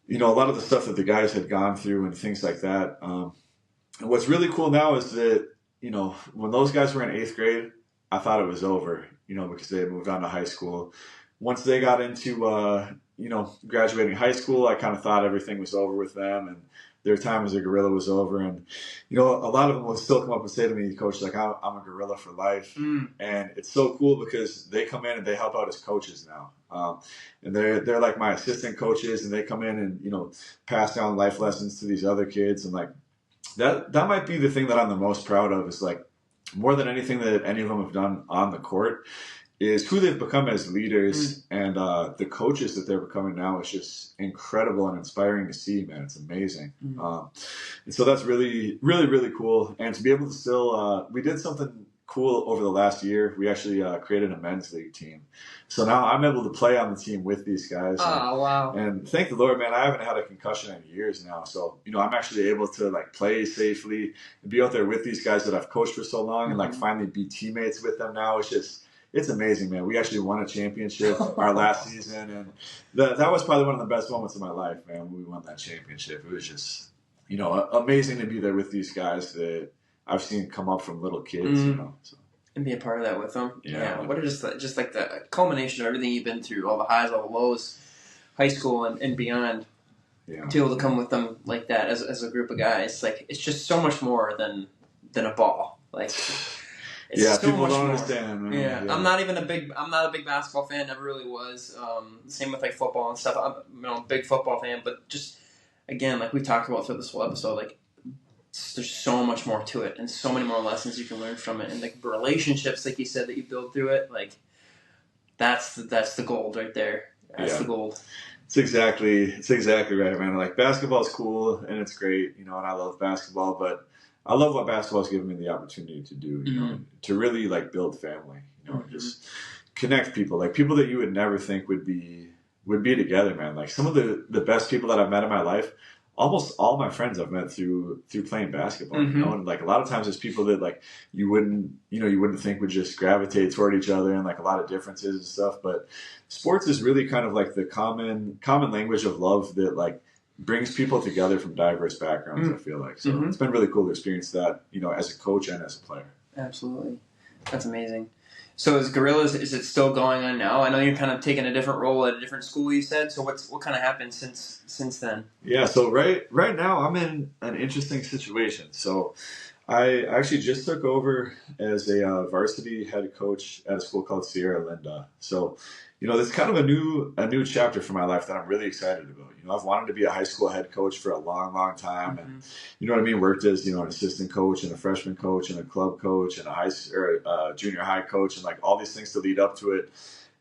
you know, a lot of the stuff that the guys had gone through and things like that. And what's really cool now is that, you know, when those guys were in 8th grade, I thought it was over, you know, because they had moved on to high school. Once they got into, you know, graduating high school, I kind of thought everything was over with them and their time as a Gorilla was over. And, you know, a lot of them will still come up and say to me, Coach, like, I'm a Gorilla for life. And it's so cool because they come in and they help out as coaches now. And they're like my assistant coaches and they come in and, you know, pass down life lessons to these other kids. And like, that might be the thing that I'm the most proud of is like more than anything that any of them have done on the court is who they've become as leaders and the coaches that they're becoming now is just incredible and inspiring to see, man. It's amazing. And so that's really, really, really cool. And to be able to still, we did something cool over the last year. We actually created a men's league team. So now I'm able to play on the team with these guys. Wow. And thank the Lord, man, I haven't had a concussion in years now. So, you know, I'm actually able to like play safely and be out there with these guys that I've coached for so long and like finally be teammates with them now. It's amazing, man. We actually won a championship our last season, and that was probably one of the best moments of my life, man, when we won that championship. It was just, you know, amazing to be there with these guys that I've seen come up from little kids, you know. So. And be a part of that with them. Yeah. What are just like the culmination of everything you've been through, all the highs, all the lows, high school and beyond. Yeah. To be able to come with them like that as a group of guys, like it's just so much more than a ball. Like. It's so people much don't more. understand. Man. Yeah, I'm not a big basketball fan. Never really was. Same with like football and stuff. I'm a big football fan, but just again, like we talked about through this whole episode, like there's so much more to it, and so many more lessons you can learn from it, and like relationships, like you said, that you build through it. Like that's the gold right there. That's the gold. It's exactly right, man. Like basketball's cool and it's great, and I love basketball, but I love what basketball's given me the opportunity to do, to really like build family, just connect people, like people that you would never think would be together, man. Like some of the best people that I've met in my life, almost all my friends I've met through playing basketball, and like a lot of times there's people that like you wouldn't think would just gravitate toward each other, and like a lot of differences and stuff. But sports is really kind of like the common language of love that like brings people together from diverse backgrounds. I feel like so it's been really cool to experience that, as a coach and as a player. Absolutely, that's amazing. So is Gorillas, is it still going on now? I know you're kind of taking a different role at a different school, you said. So what kind of happened since then? Yeah, so right now I'm in an interesting situation. So I actually just took over as a varsity head coach at a school called Sierra Linda. So, it's kind of a new chapter for my life that I'm really excited about. I've wanted to be a high school head coach for a long, long time, and you know what I mean. Worked as an assistant coach and a freshman coach and a club coach and a junior high coach, and like all these things to lead up to it.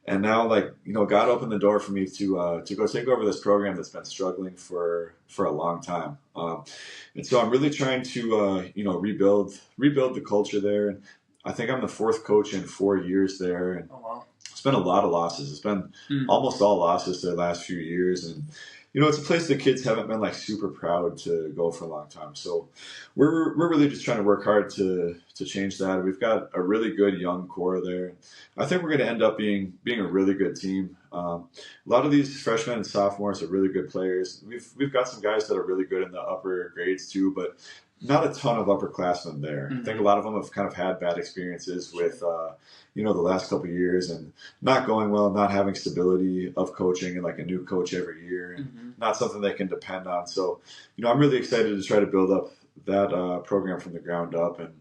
And now, like God opened the door for me to go take over this program that's been struggling for a long time. And so I'm really trying to rebuild the culture there. And I think I'm the fourth coach in 4 years there. And it's been a lot of losses. It's been almost all losses the last few years. And it's a place that kids haven't been like super proud to go for a long time. So we're really just trying to work hard to change that. We've got a really good young core there. I think we're going to end up being a really good team. A lot of these freshmen and sophomores are really good players. We've got some guys that are really good in the upper grades too, but not a ton of upperclassmen there. I think a lot of them have kind of had bad experiences with the last couple of years and not going well, not having stability of coaching and like a new coach every year, and not something they can depend on. So, I'm really excited to try to build up that program from the ground up, and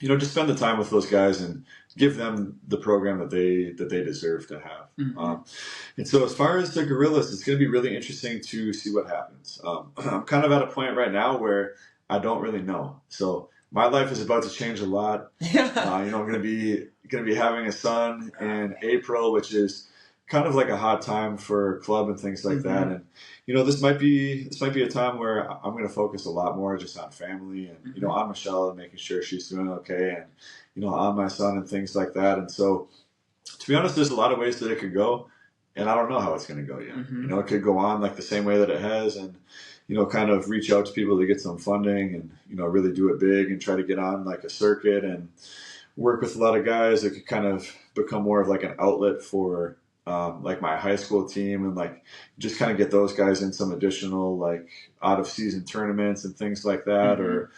just spend the time with those guys and give them the program that they deserve to have. And so as far as the Gorillas, it's going to be really interesting to see what happens. I'm kind of at a point right now where I don't really know. So my life is about to change a lot. I'm going to be having a son in April, which is kind of like a hot time for club and things like that. And this might be a time where I'm going to focus a lot more just on family and on Michelle and making sure she's doing okay, and on my son and things like that. And so, to be honest, there's a lot of ways that it could go, and I don't know how it's going to go yet. It could go on like the same way that it has, and kind of reach out to people to get some funding and really do it big and try to get on like a circuit and work with a lot of guys that could kind of become more of like an outlet for like my high school team, and like just kind of get those guys in some additional like out of season tournaments and things like that, or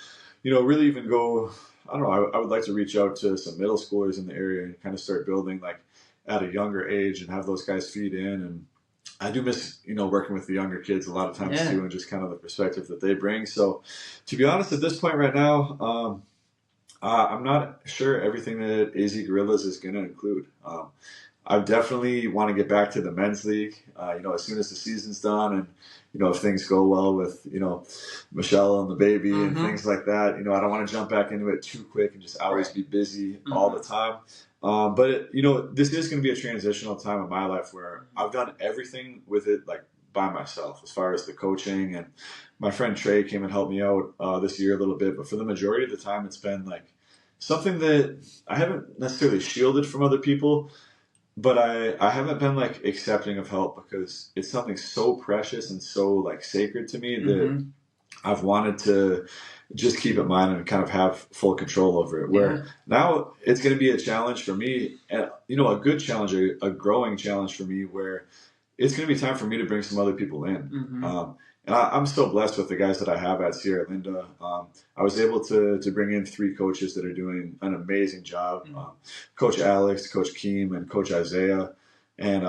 really even go, I don't know, I would like to reach out to some middle schoolers in the area and kind of start building like at a younger age and have those guys feed in. And I do miss working with the younger kids a lot of times too, and just kind of the perspective that they bring. So to be honest, at this point right now, I'm not sure everything that AZ Gorillas is going to include. I definitely want to get back to the men's league, as soon as the season's done, and if things go well with Michelle and the baby and things like that. I don't want to jump back into it too quick and just always be busy all the time. But this is going to be a transitional time in my life where I've done everything with it like by myself as far as the coaching, and my friend Trey came and helped me out this year a little bit. But for the majority of the time, it's been like something that I haven't necessarily shielded from other people. But I haven't been like accepting of help because it's something so precious and so like sacred to me that I've wanted to just keep it mine and kind of have full control over it. Where now it's going to be a challenge for me, and a good challenge, a growing challenge for me, where it's going to be time for me to bring some other people in. And I'm so blessed with the guys that I have at Sierra Linda. I was able to bring in 3 coaches that are doing an amazing job. Coach Alex, Coach Keem, and Coach Isaiah. And,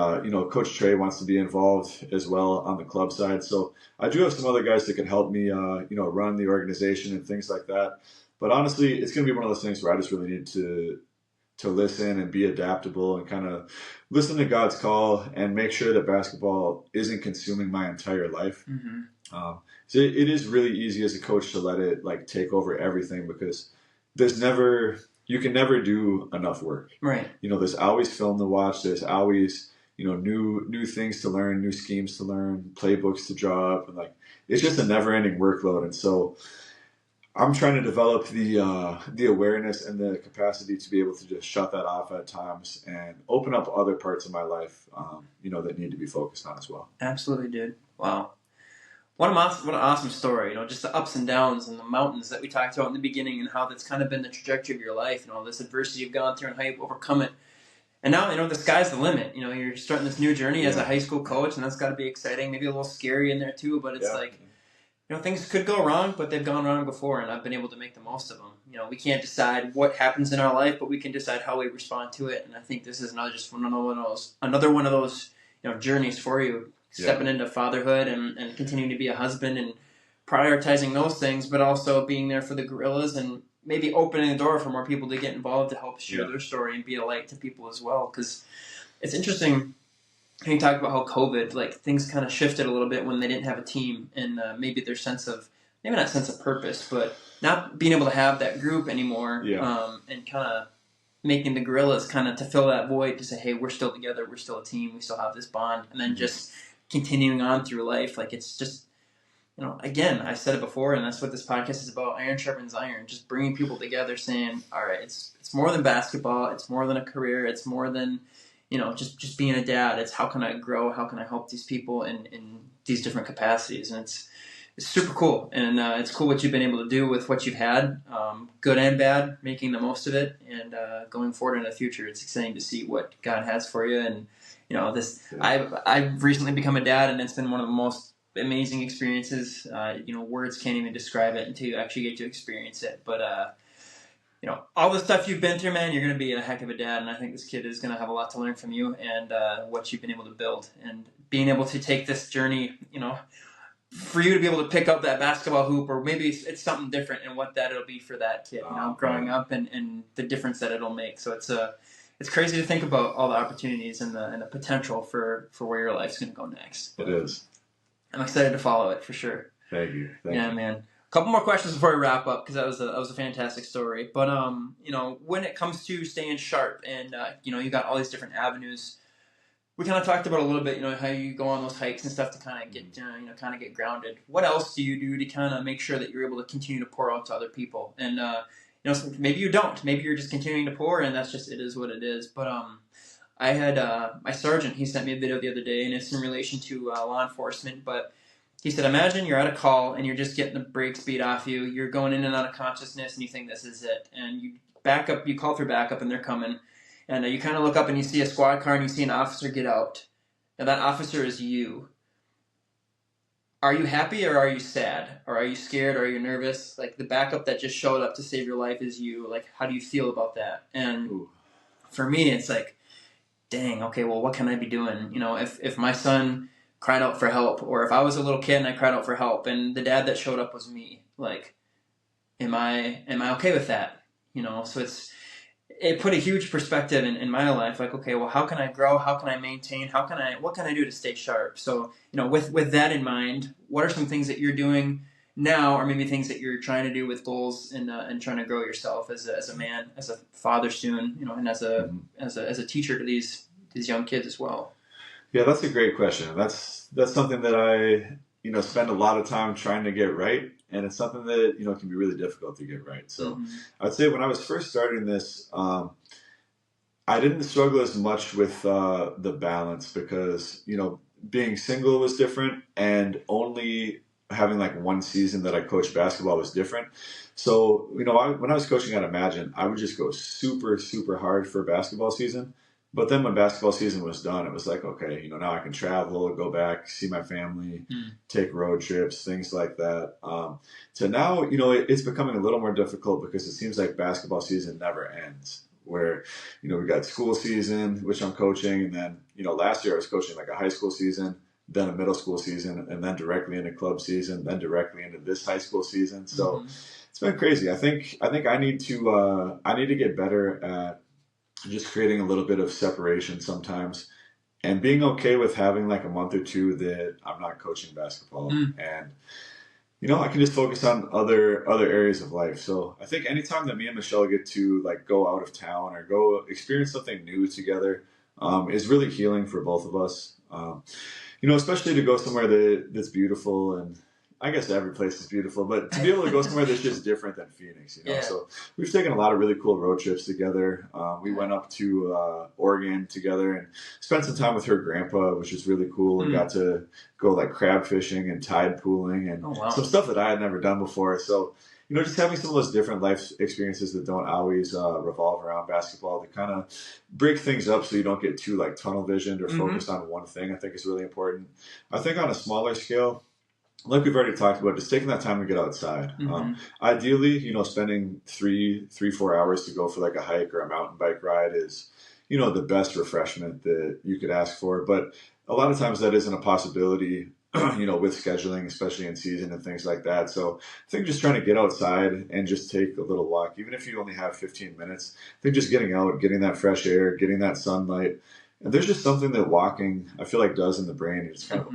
Coach Trey wants to be involved as well on the club side. So I do have some other guys that can help me, run the organization and things like that. But honestly, it's going to be one of those things where I just really need to listen and be adaptable and kind of listen to God's call and make sure that basketball isn't consuming my entire life. So it is really easy as a coach to let it like take over everything, because you can never do enough work. Right. There's always film to watch. There's always, new things to learn, new schemes to learn, playbooks to draw up, and like it's just a never ending workload. And so I'm trying to develop the awareness and the capacity to be able to just shut that off at times and open up other parts of my life, that need to be focused on as well. Absolutely, dude. Wow. What an awesome story, just the ups and downs and the mountains that we talked about in the beginning and how that's kind of been the trajectory of your life and all this adversity you've gone through and how you've overcome it. And now, the sky's the limit. You're starting this new journey as a high school coach, and that's got to be exciting, maybe a little scary in there too, but it's things could go wrong, but they've gone wrong before, and I've been able to make the most of them. We can't decide what happens in our life, but we can decide how we respond to it, and I think this is another one of those journeys for you. Stepping into fatherhood and continuing to be a husband and prioritizing those things, but also being there for the gorillas and maybe opening the door for more people to get involved to help share their story and be a light to people as well. Because it's interesting when you talk about how COVID, things kind of shifted a little bit when they didn't have a team and maybe their maybe not sense of purpose, but not being able to have that group anymore and kind of making the gorillas kind of to fill that void to say, hey, we're still together, we're still a team, we still have this bond, and then just continuing on through life. It's just, again, I said it before, and that's what this podcast is about. Iron sharpens iron, just bringing people together saying, all right, it's more than basketball. It's more than a career. It's more than, just being a dad. It's how can I grow? How can I help these people in these different capacities? And it's super cool. And it's cool what you've been able to do with what you've had, good and bad, making the most of it. And going forward in the future, it's exciting to see what God has for you. And, I've recently become a dad, and it's been one of the most amazing experiences. Words can't even describe it until you actually get to experience it. But, all the stuff you've been through, man, you're going to be a heck of a dad. And I think this kid is going to have a lot to learn from you and what you've been able to build. And being able to take this journey, for you to be able to pick up that basketball hoop, or maybe it's something different and what that it'll be for that kid, growing up and the difference that it'll make. So it's crazy to think about all the opportunities and the potential for where your life's going to go next. It is. I'm excited to follow it for sure. Thank you. Thank you. Man. A couple more questions before we wrap up, because that was a fantastic story. But when it comes to staying sharp and you got all these different avenues, we kind of talked about a little bit, how you go on those hikes and stuff to kind of get get grounded. What else do you do to kind of make sure that you're able to continue to pour out to other people? And maybe you don't. Maybe you're just continuing to pour, and that's just, it is what it is. But I had my sergeant, he sent me a video the other day, and it's in relation to law enforcement. But he said, imagine you're at a call, and you're just getting the brakes beat off you. You're going in and out of consciousness, and you think this is it. And you call for backup, and they're coming. And you kind of look up, and you see a squad car, and you see an officer get out. And that officer is you. Are you happy or are you sad? Or are you scared or are you nervous? The backup that just showed up to save your life is you. How do you feel about that? And for me, it's dang, okay, well, what can I be doing? If my son cried out for help, or if I was a little kid and I cried out for help and the dad that showed up was me, am I okay with that? So it put a huge perspective in my life. Okay, well, how can I grow? How can I maintain? What can I do to stay sharp? So, with that in mind, what are some things that you're doing now, or maybe things that you're trying to do with goals and trying to grow yourself as a man, as a father soon, and as a teacher to these young kids as well? Yeah, that's a great question. That's something that I, spend a lot of time trying to get right. And it's something that, can be really difficult to get right. So I'd say when I was first starting this, I didn't struggle as much with the balance because, being single was different, and only having one season that I coached basketball was different. So, when I was coaching at Imagine, I would just go super, super hard for a basketball season. But then when basketball season was done, it was okay, now I can travel, go back, see my family, take road trips, things like that. So now, it's becoming a little more difficult because it seems like basketball season never ends. Where, we got school season, which I'm coaching, and then, last year I was coaching a high school season, then a middle school season, and then directly into club season, then directly into this high school season. So it's been crazy. I think I need to get better at just creating a little bit of separation sometimes, and being okay with having a month or two that I'm not coaching basketball, and I can just focus on other areas of life. So I think anytime that me and Michelle get to go out of town or go experience something new together, is really healing for both of us. Especially to go somewhere that's beautiful, and I guess every place is beautiful, but to be able to go somewhere that's just different than Phoenix, Yeah. So we've taken a lot of really cool road trips together. We went up to Oregon together and spent some time with her grandpa, which is really cool. And got to go like crab fishing and tide pooling and some stuff that I had never done before. So, just having some of those different life experiences that don't always revolve around basketball to kind of break things up so you don't get too like tunnel visioned or focused on one thing, I think is really important. I think on a smaller scale, like we've already talked about, just taking that time to get outside. Ideally, spending 4 hours to go for like a hike or a mountain bike ride is, the best refreshment that you could ask for. But a lot of times that isn't a possibility, with scheduling, especially in season and things like that. So I think just trying to get outside and just take a little walk, even if you only have 15 minutes, I think just getting out, getting that fresh air, getting that sunlight. And there's just something that walking, I feel like, does in the brain. It just kind of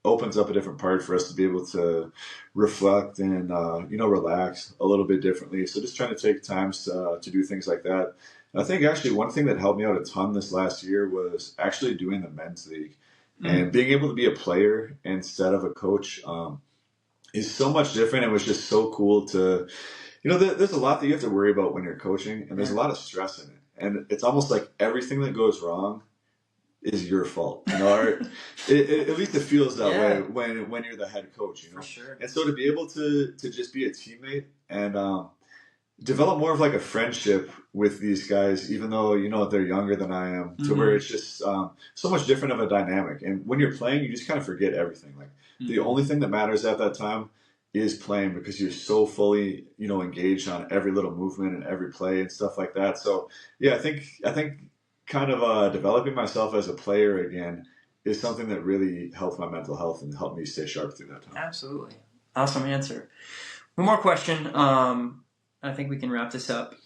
opens up a different part for us to be able to reflect and, relax a little bit differently. So just trying to take times to do things like that. And I think actually one thing that helped me out a ton this last year was actually doing the men's league. And being able to be a player instead of a coach is so much different. It was just so cool to, there's a lot that you have to worry about when you're coaching, and there's a lot of stress in it. And it's almost like everything that goes wrong is your fault, or at least it feels that way when you're the head coach, For sure. And so to be able to just be a teammate and develop more of like a friendship with these guys, even though, they're younger than I am, to where it's just so much different of a dynamic. And when you're playing, you just kind of forget everything. Like the only thing that matters at that time is playing, because you're so fully, engaged on every little movement and every play and stuff like that. So yeah, I think kind of developing myself as a player again is something that really helped my mental health and helped me stay sharp through that time. Absolutely. Awesome answer. One more question. I think we can wrap this up.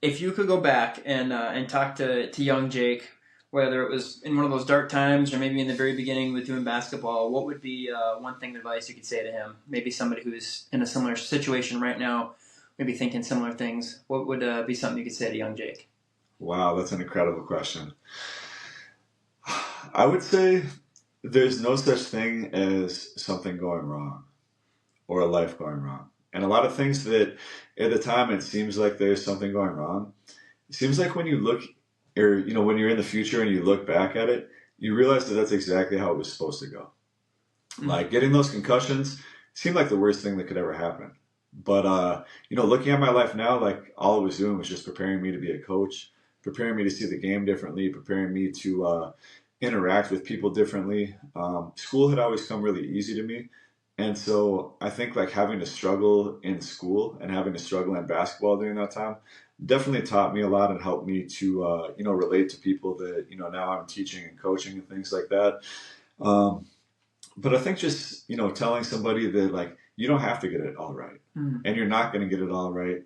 If you could go back and talk to young Jake, whether it was in one of those dark times or maybe in the very beginning with doing basketball, what would be one thing of advice you could say to him? Maybe somebody who's in a similar situation right now, maybe thinking similar things. What would be something you could say to young Jake? Wow, that's an incredible question. I would say there's no such thing as something going wrong or a life going wrong. And a lot of things that at the time it seems like there's something going wrong. It seems like when you look, or when you're in the future and you look back at it, you realize that that's exactly how it was supposed to go. Like getting those concussions seemed like the worst thing that could ever happen. But looking at my life now, like all it was doing was just preparing me to be a coach, preparing me to see the game differently, preparing me to interact with people differently. School had always come really easy to me. And so I think like having to struggle in school and having to struggle in basketball during that time definitely taught me a lot and helped me to, relate to people that, now I'm teaching and coaching and things like that. But I think just, telling somebody that like, you don't have to get it all right and you're not going to get it all right,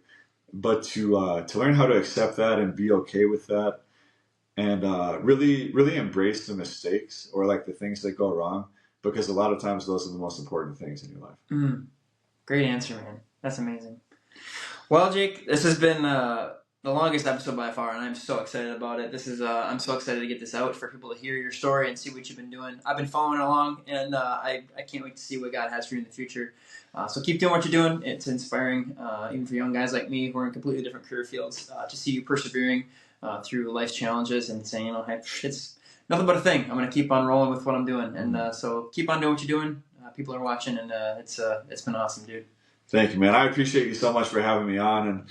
but to learn how to accept that and be okay with that and really, really embrace the mistakes or like the things that go wrong. Because a lot of times those are the most important things in your life. Great answer, man. That's amazing. Well, Jake, this has been the longest episode by far, and I'm so excited about it. This is I'm so excited to get this out for people to hear your story and see what you've been doing. I've been following along, and I can't wait to see what God has for you in the future. So keep doing what you're doing. It's inspiring, even for young guys like me who are in completely different career fields, to see you persevering through life's challenges and saying, hey, it's nothing but a thing. I'm going to keep on rolling with what I'm doing. And so keep on doing what you're doing. People are watching, and it's been awesome, dude. Thank you, man. I appreciate you so much for having me on. And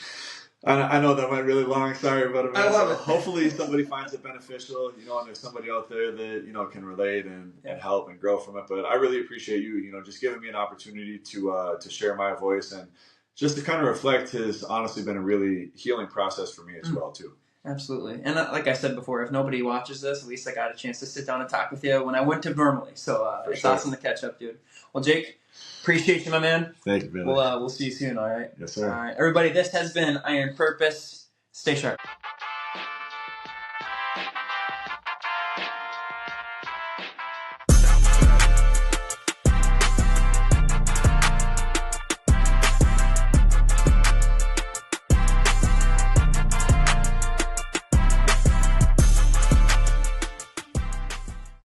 I know that went really long. Sorry about it, man. I love it. Hopefully somebody finds it beneficial, and there's somebody out there that, can relate and help and grow from it. But I really appreciate you, just giving me an opportunity to share my voice. And just to kind of reflect has honestly been a really healing process for me as well, too. Absolutely. And like I said before, if nobody watches this, at least I got a chance to sit down and talk with you when I wouldn't have normally. So it's awesome to catch up, dude. Well, Jake, appreciate you, my man. Thank you, Billy. We'll see you soon, all right? Yes, sir. All right. Everybody, this has been Iron Purpose. Stay sharp.